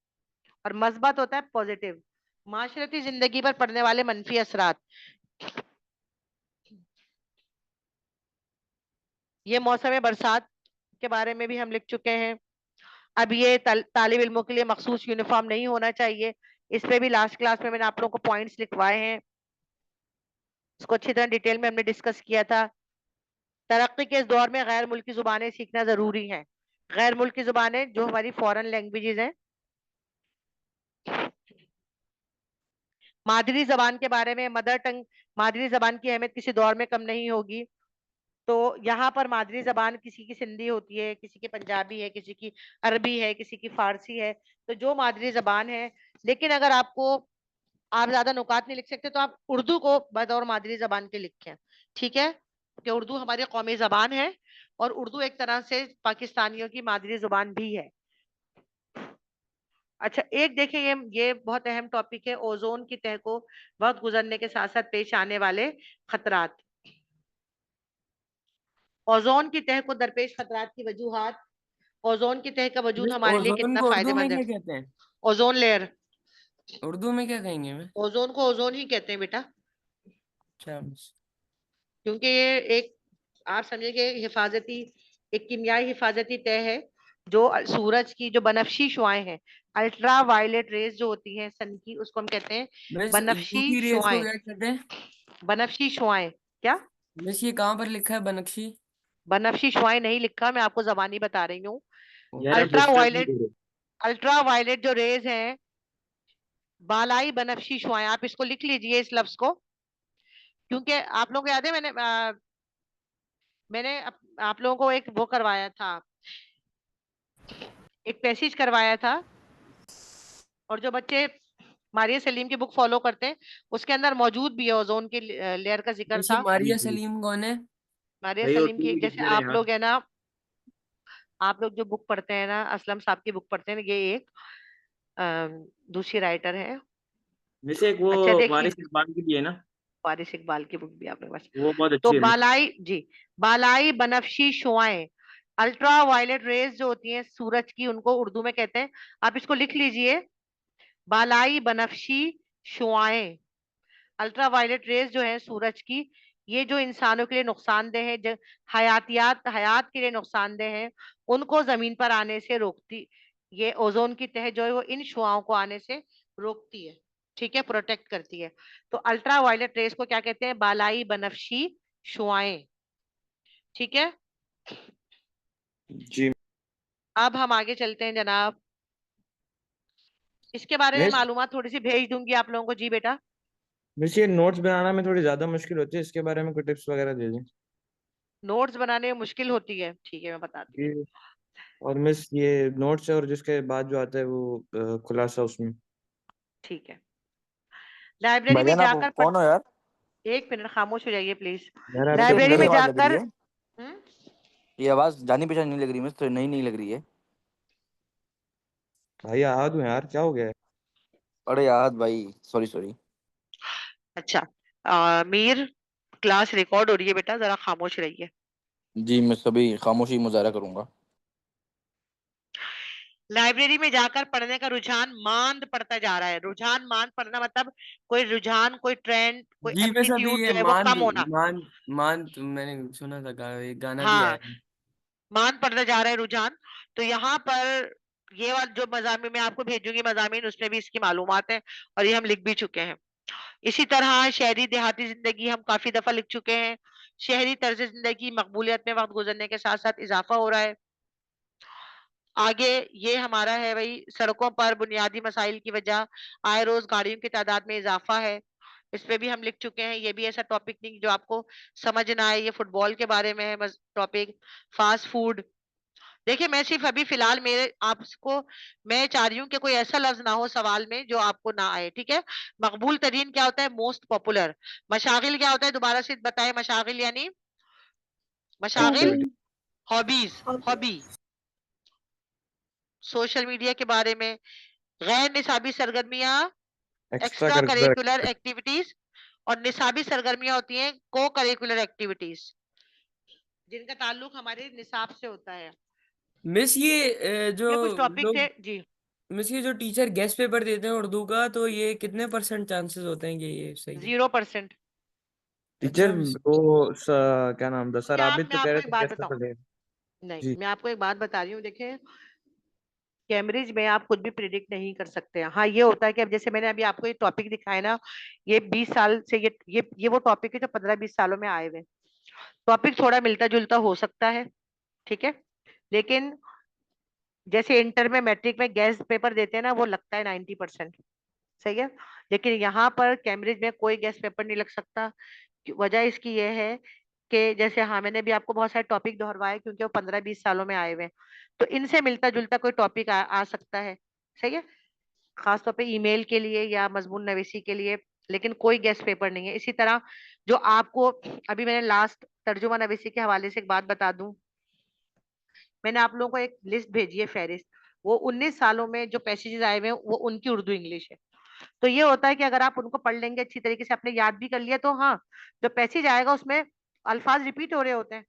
और मस्बत होता है पॉजिटिव। माशरती जिंदगी पर पड़ने वाले मनफी असरात, ये मौसम बरसात के बारे में भी हम लिख चुके हैं। अब ये तालिब इल्मों के लिए मखसूस यूनिफॉर्म नहीं होना चाहिए, इस पे भी लास्ट क्लास में मैंने आप लोगों को पॉइंट्स लिखवाए हैं, इसको अच्छी तरह डिटेल में हमने डिस्कस किया था। तरक्की के इस दौर में गैर मुल्की जुबानें सीखना जरूरी है। गैर मुल्की जुबानें जो हमारी फॉरेन लैंग्वेजेस हैं। मादरी जबान के बारे में, मदर टंग, मादरी जबान की अहमियत किसी दौर में कम नहीं होगी। तो यहाँ पर मादरी जबान किसी की सिंधी होती है, किसी की पंजाबी है, किसी की अरबी है, किसी की फारसी है। तो जो मादरी जबान है, लेकिन अगर आपको, आप ज्यादा नुकात नहीं लिख सकते तो आप उर्दू को बतौर मादरी जबान के लिखें, ठीक है, कि उर्दू हमारी कौमी जबान है और उर्दू एक तरह से पाकिस्तानियों की मादरी जुबान भी है। अच्छा, एक देखिए, ये बहुत अहम टॉपिक है, ओजोन की तह को वक्त गुजरने के साथ साथ पेश आने वाले खतरात। ओजोन की तह को दरपेश खतरात की वजूहात। ओजोन की तह का वजूद मिस हमारे लिए ओजोन कितना को उर्दू में फायदेमंद है? क्या कहते हैं? Ozone layer. उर्दू में क्या कहेंगे मैं? ओजोन को ओजोन ही कहते हैं बेटा, अच्छा मिस। क्योंकि ये एक, आप समझे कि हिफाजती, एक कीमियाई हिफाजती तह है जो सूरज की जो बनफशी शुआएं हैं, अल्ट्रा वायलेट रेज जो होती हैं सन की, उसको हम कहते हैं मिस बनफशी यूवी रेस को शुआएं। क्या कहते हैं? बनफशी शुआएं क्या? मिस ये कहाँ पर लिखा है बनक्शी? बनफशी शुआएं नहीं लिखा, मैं आपको जबानी बता रही हूँ। यार आप अल्ट्रा डिस्टर्ब नहीं वायलेट, करो। अल्ट्रा वायलेट जो रेज हैं, बालाई बनफशी शुआएं, आप इसको लिख लीजिए इस लफ्ज को, क्योंकि आप लोगों को याद है मैंने आप लोगों को एक वो करवाया था, एक पैसेज करवाया था, और जो बच्चे मारिया सलीम की बुक फॉलो करते हैं उसके अंदर मौजूद भी है, ओजोन की लेयर का जिक्र मिस ये था। मारिया जी सलीम कौन है? मारिया भाई सलीम उर्दू की, में लिख जैसे दे रहे हैं आप यार। लोग है ना, आप लोग जो बुक पढ़ते हैं ना, असलम साहब की बुक पढ़ते हैं ना, ये एक दूसरी राइटर है। जैसे एक वो अच्छा देखिए, वारिस इकबाल की भी है ना, वारिस इकबाल की बुक भी आपके पास। वो बहुत तो अच्छी है। बालाई जी, बालाई बनफशी शुआएं, अल्ट्रा वायलेट रेज जो होती हैं सूरज की, उनको उर्दू में कहते हैं, आप इसको लिख लीजिए, बालाई बनफशी शुआएं, अल्ट्रा वायलेट रेज जो है सूरज की, ये जो इंसानों के लिए नुकसानदेह है, जो हयात के लिए नुकसानदेह है, उनको जमीन पर आने से रोकती, ये ओजोन की तह जो है वो इन शुआओं को आने से रोकती है, ठीक है, प्रोटेक्ट करती है। तो अल्ट्रा वायलेट रेज को क्या कहते हैं? बालाई बनफशी शुआएं, ठीक है। जी अब हम आगे चलते हैं जनाब, इसके बारे में मिस, मालूमात थोड़ी सी भेज दूंगी आप लोगों को। जी बेटा। ये नोट्स बनाना में थोड़ी ज्यादा मुश्किल होती है, इसके बारे में कोई टिप्स वगैरह दे दें। नोट्स बनाने में मुश्किल होती है, ठीक है, मैं बताती हूँ। जी। और मिस ये नोट्स है और जिसके बाद जो आता है वो खुलासा उसमें। ठीक है, लाइब्रेरी में भाईजान आप जाकर पढ़, कौन हो यार? एक मिनट खामोश हो जाइए प्लीज। यार मुझे आपके एक लाइब्रेरी नई में आवाज लग रही जाकर, है। ये आवाज जानी पहचानी नहीं लग रही, मुझे तो नई नहीं लग रही है। भाई आहत हूँ यार, क्या हो गया है? अरे यार भाई, सॉरी सॉरी। अच्छा, मीर, क्लास रिकॉर्ड हो रही है बेटा, जरा खामोश रहिए। जी मैं सभी खामोशी मुजाहरा करूंगा। लाइब्रेरी में जाकर पढ़ने का रुझान मांद पड़ता जा रहा है। रुझान मांद पड़ना मतलब कोई रुझान, कोई ट्रेंड, कोई जी मिस अभी एप्टीट्यूड ये जो है वो मान कम होना। मान मान मैंने सुना था एक गाना भी आया हाँ, है। मान पड़ता जा रहा है रुझान। तो यहाँ पर ये वाला जो मजामी मैं आपको भेजूंगी मजामीन, उसमें भी इसकी मालूमात है और ये हम लिख भी चुके हैं। इसी तरह शहरी देहाती जिंदगी हम काफी दफा लिख चुके हैं। शहरी तर्ज जिंदगी मकबूलियत में वक्त गुजरने के साथ साथ इजाफा हो रहा है। आगे ये हमारा है भाई, सड़कों पर बुनियादी मसाइल की वजह आए रोज गाड़ियों की तादाद में इजाफा है। इस पे भी हम लिख चुके हैं। ये भी ऐसा टॉपिक नहीं जो आपको समझ ना आए, ये फुटबॉल के बारे में है बस टॉपिक। फास्ट फूड, देखिए मैं सिर्फ अभी फिलहाल मेरे आपको, मैं चाह रही हूँ कि कोई ऐसा लफ्ज ना हो सवाल में जो आपको ना आए, ठीक है। मकबूल तरीन क्या होता है? Most popular. मशागिल क्या होता है? दोबारा से बताएं, मशागिल यानी मशागिल, activity. Hobbies, hobby. Social media के बारे में गैर निसाबी सरगर्मियां, extra extra curricular. Curricular activities, और निसाबी सरगर्मियां होती हैं को करिकुलर एक्टिविटीज, जिनका ताल्लुक हमारे निसाब से होता है। मिस ये जो ये कुछ टॉपिक लोग थे जी। मिस ये जो टीचर गेस्ट पेपर देते हैं उर्दू का, तो ये कितने % चांसेस होते हैं कि ये सही है? 0%। टीचर अच्छा मिस। वो क्या नाम था सर, क्या आप, आबिद मैं तो कह आपको रहे एक थे बात गेस्ट बताऊं, पेपर दे। नहीं जी मैं आपको एक बात बता रही हूँ, देखें, कैम्ब्रिज में आप कुछ भी प्रिडिक्ट नहीं कर सकते हैं। हाँ ये होता है कि अब जैसे मैंने अभी आपको ये टॉपिक दिखाया ना, ये 20 साल से ये वो टॉपिक है जो 15-20 सालों में आए हुए। टॉपिक थोड़ा मिलता जुलता हो सकता है, ठीक है, लेकिन जैसे इंटर में मैट्रिक में गैस पेपर देते हैं ना, वो लगता है 90%, सही है। लेकिन यहाँ पर कैम्ब्रिज में कोई गैस पेपर नहीं लग सकता। वजह इसकी ये है कि जैसे, हाँ, मैंने भी आपको बहुत सारे टॉपिक दोहरवाए क्योंकि वो 15-20 सालों में आए हुए हैं, तो इनसे मिलता जुलता कोई टॉपिक आ सकता है, सही है, खासतौर पे ईमेल के लिए या मजमून नवीसी के लिए, लेकिन कोई गेस्ट पेपर नहीं है। इसी तरह जो आपको अभी मैंने लास्ट तर्जुमा नवीसी के हवाले से एक बात बता दूं, मैंने आप लोगों को एक लिस्ट भेजी है, फहरिस्त, वो 19 सालों में जो पैसेजेस आए हुए हैं वो उनकी उर्दू इंग्लिश है। तो ये होता है कि अगर आप उनको पढ़ लेंगे अच्छी तरीके से, आपने याद भी कर लिया, तो हाँ, जो पैसेज आएगा उसमें अल्फाज रिपीट हो रहे होते हैं,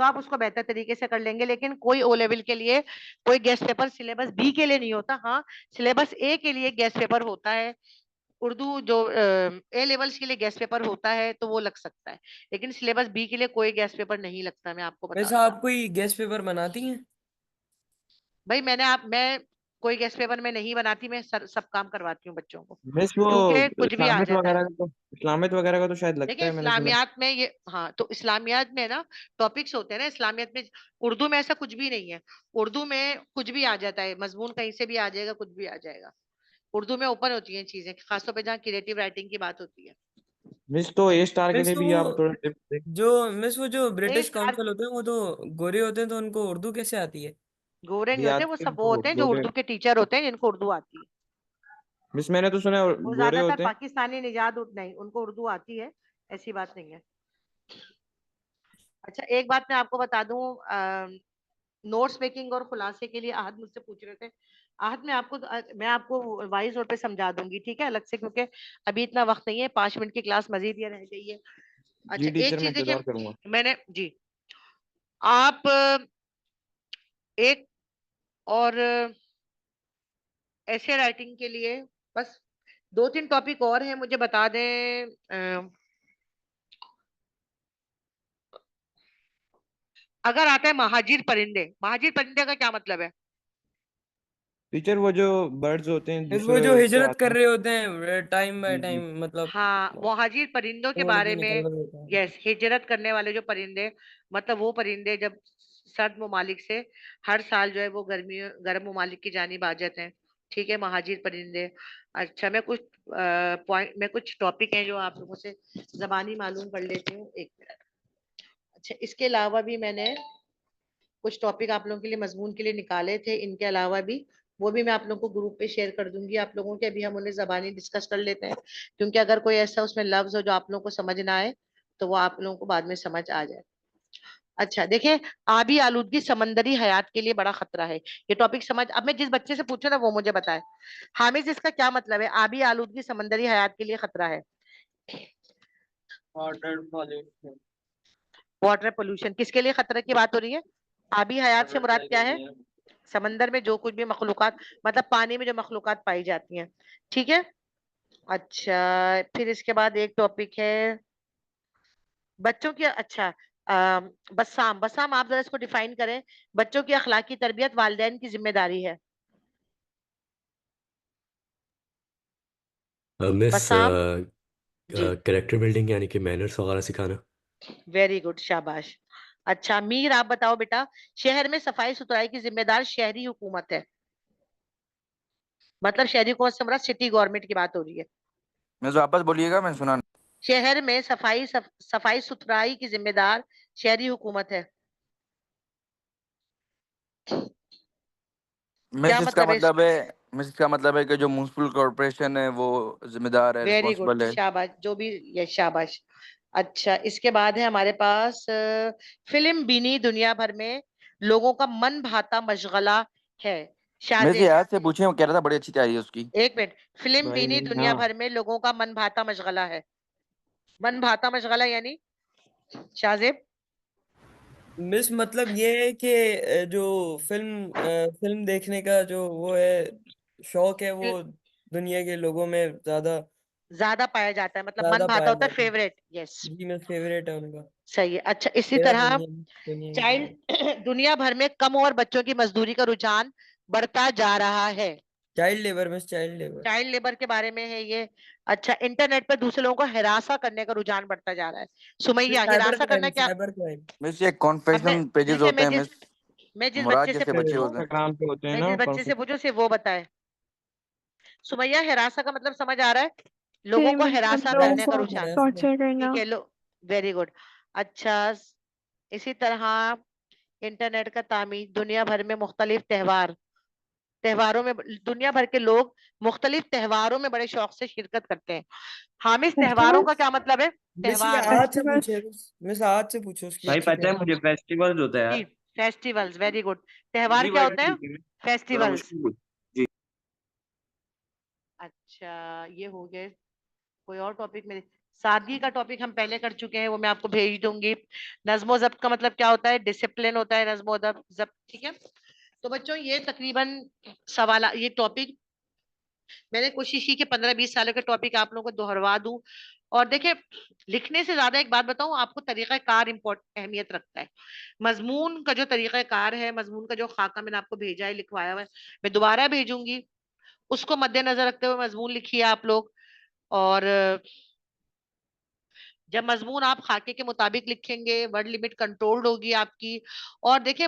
तो आप उसको बेहतर तरीके से कर लेंगे। लेकिन कोई ओ लेवल के लिए कोई गेस्ट पेपर सिलेबस बी के लिए नहीं होता। हाँ, सिलेबस ए के लिए गेस्ट पेपर होता है, उर्दू जो ए लेवल्स के लिए गेस्ट पेपर होता है, तो वो लग सकता है, लेकिन सिलेबस बी के लिए कोई गेस्ट पेपर नहीं लगता, मैं आपको बता वैसे दूं। आप कोई गेस्ट पेपर बनाती हैं? भाई मैं कोई गेस्ट पेपर में नहीं बनाती, मैं सब काम करवाती हूँ बच्चों को, मिस वो क्योंकि कुछ भी आ इस्लामियत जाता है। वगैरह का तो शायद लगता देखिए है, मैंने सुना। इस्लामियात में ये, हाँ, तो इस्लामियात में ना टॉपिक्स होते हैं ना, इस्लामियात में। उर्दू में ऐसा कुछ भी नहीं है, उर्दू में कुछ भी आ जाता है, मजमून कहीं से भी आ जाएगा, कुछ भी आ जाएगा। उर्दू में ओपन होती हैं चीजें, खासतौर पे जहाँ क्रिएटिव राइटिंग की बात होती है। मिस तो ए स्टार के मिस लिए तो भी वो आप थोड़ा टिप्स दें। वो जो ए ब्रिटिश स्टार, काउंसिल होते हैं वो तो गोरे होते हैं, तो उनको उर्दू कैसे आती है? गोरे नहीं जी होते, वो आती है सब वो उनको होते हैं जो गोरे। उर्दू के टीचर होते हैं, जिनको उर्दू आती है। मिस मैंने तो सुना है वो गोरे ज्यादातर होते हैं। पाकिस्तानी निजात नहीं, उनको उर्दू आती है, ऐसी बात नहीं है। अच्छा, एक बात मैं आपको बता दूं, नोट्स मेकिंग और खुलासे के लिए आहद मुझसे पूछ रहे थे। आहद, मैं आपको वाइस नोट पे समझा दूंगी, ठीक है, अलग से, क्योंकि अभी इतना वक्त नहीं है, 5 मिनट की क्लास मजीद ये रह गई है। जी अच्छा, टीचर, एक मैं चीज देखिए, इंतजार करूंगा। मैंने जी, आप एक और ऐसे राइटिंग के लिए बस 2-3 टॉपिक और हैं, मुझे बता दें। अगर आता है महाजिर परिंदे का क्या मतलब है? टीचर वो जो बर्ड्स होते हैं मिस वो दूसरे जो उससे हिजरत आते कर हैं। रहे होते हैं टाइम बाय जी जी। टाइम, मतलब हाँ, मुहाजिर परिंदों के छोड़ के बारे निकल में। रहे होते हैं। यस, हिजरत करने वाले जो परिंदे, मतलब वो परिंदे जब सर्द ममालिक से हर साल जो है वो गर्म ममालिक की जानिब आ जाते हैं, ठीक है, महाजिर परिंदे। अच्छा, मैं कुछ टॉपिक हैं जो आप लोगों से जबानी मालूम कर लेती हूँ, 1 मिनट। अच्छा, इसके अलावा भी मैंने कुछ टॉपिक आप लोगों के लिए मजमून के लिए निकाले थे, इनके अलावा भी, वो भी मैं आप लोगों को ग्रुप पे शेयर कर दूंगी आप लोगों के। अभी हम उन्हें जबानी डिस्कस कर लेते हैं, क्योंकि अगर कोई ऐसा उसमें लफ्ज हो जो आप लोगों को समझ ना आए, तो वो आप लोगों को बाद में समझ आ जाए। अच्छा देखिए, आबी आलूदगी समंदरी हयात के लिए बड़ा खतरा है। ये टॉपिक समझ, अब मैं जिस बच्चे से पूछूं ना वो मुझे बताए, हामिद, इसका क्या मतलब है, आबी आलूदगी समंदरी हयात के लिए खतरा है? Water pollution. वाटर पोल्यूशन किसके लिए खतरे की बात हो रही है? आबी हयात से मुराद समंदर क्या के है? लिए। समंदर में जो कुछ भी मखलूकात, मतलब पानी में जो मखलूकात पाई जाती हैं, ठीक है। अच्छा, फिर इसके बाद एक टॉपिक है बच्चों की। अच्छा, बस्साम, बस्साम आप जरा इसको डिफाइन करें। बच्चों की अखलाकी तरबियत वालिदैन की जिम्मेदारी है। मिस बस्साम जी, कैरेक्टर बिल्डिंग यानी कि मैनर्स वगैरह सिखाना। वेरी गुड, शाबाश। अच्छा मीर, आप बताओ बेटा, शहर में सफाई सुथराई की जिम्मेदार शहरी हुकूमत है, मतलब शहरी हुकूमत से हमारा सिटी गवर्नमेंट की बात हो रही है। मैं वापस बोलिएगा, मैं सुना नहीं। शहर में सफाई सुथराई की जिम्मेदार शहरी हुकूमत है, क्या मिस इसका मतलब है? मतलब है मिस इसका मतलब है कि जो म्यूनसिपल कॉरपोरेशन है वो जिम्मेदार है, वेरी गुड, रिस्पॉन्सिबल है। शाबाश, जो भी, ये शाबाश। अच्छा, इसके बाद है हमारे पास फिल्म बीनी दुनिया भर में लोगों का मन भाता मशगला है। मिस ये शाजिब, याद से पूछे, वो कह रहा था बड़ी अच्छी तैयारी है उसकी। 1 मिनट, फिल्म भाई बीनी नहीं, दुनिया हाँ। भर में लोगों का मन भाता मशगला है, मन भाता मशगला यानी, शाजिब? मिस मतलब ये है कि जो फिल्म देखने का जो वो है शौक है, वो दुनिया के लोगों में ज्यादा पाया जाता है, मतलब मन ज्यादा भाता पाया होता है, जाता है। फेवरेट, यस, जी मिस, फेवरेट है उनका। सही है। अच्छा, इसी मेरा तरह दुनिया की तरह। चाइल्ड दुनिया भर में कम उम्र बच्चों की मजदूरी का रुझान बढ़ता जा रहा है। Child labour miss, child labour. Child labour के बारे में है ये। अच्छा, इंटरनेट पर दूसरे लोगों को हिरासा करने का रुझान बढ़ता जा रहा है। मिस सुमैया, साइबर हिरासा करना क्राइम, क्या? Cyber crime. मिस ये अब मैं कॉन्फेशन पेजेस देखिए, होते हैं मिस। मैं जिस मुराद बच्चे से जैसे पूछ बच्चे रही हूँ, होते हैं। इंस्टाग्राम पे होते हैं मैं ना जिस बच्चे से पूछूं सिर्फ वो बताए। सुमैया, हिरासा का मतलब समझ आ रहा है? लोगों कि को मतलब हिरासा लोगों करने का को रुझान। टॉर्चर करना। ठीक है, लो, वेरी गुड। अच्छा, इसी तरह इंटरनेट का तामीर, दुनिया भर में मुख्तलिफ त्योहारों में दुनिया भर के लोग मुख्तलिफ त्योहारों में बड़े शौक से शिरकत करते हैं। हामिद, त्योहारों का फेस्टिवल्स। क्या मतलब है? मिस ये त्योहार, आज से फेस्टिवल्स। पूछे मिस आज से पूछो उसकी भाई अच्छी पता है तरह। मुझे फेस्टिवल्स होता है जी, यार। Festivals, very good. त्योहार इजी क्या वर्ड होते है हैं? लेकिन में थोड़ा फेस्टिवल्स। मुश्किल बोल। जी। अच्छा, ये हो गए। कोई और टॉपिक में? सादगी का टॉपिक हम पहले कर चुके हैं, वो मैं आपको भेज दूंगी। नज्मो जब्त का मतलब क्या होता है? डिसिप्लिन होता है नज्मो जब्त। ठीक है, तो बच्चों ये तकरीबन सवाल, ये टॉपिक मैंने कोशिश की कि 15-20 सालों के टॉपिक आप लोगों को दोहरवा दूं। और देखिए, लिखने से ज्यादा एक बात बताऊं आपको, तरीका कार अहमियत रखता है। मजमून का जो तरीका कार है, मजमून का जो खाका मैंने आपको भेजा है, लिखवाया हुआ है, मैं दोबारा भेजूंगी, उसको मद्देनजर रखते हुए मजमून लिखिए आप लोग। और जब मजमून आप खाके के मुताबिक लिखेंगे, वर्ड लिमिट कंट्रोल्ड होगी आपकी। और देखिए,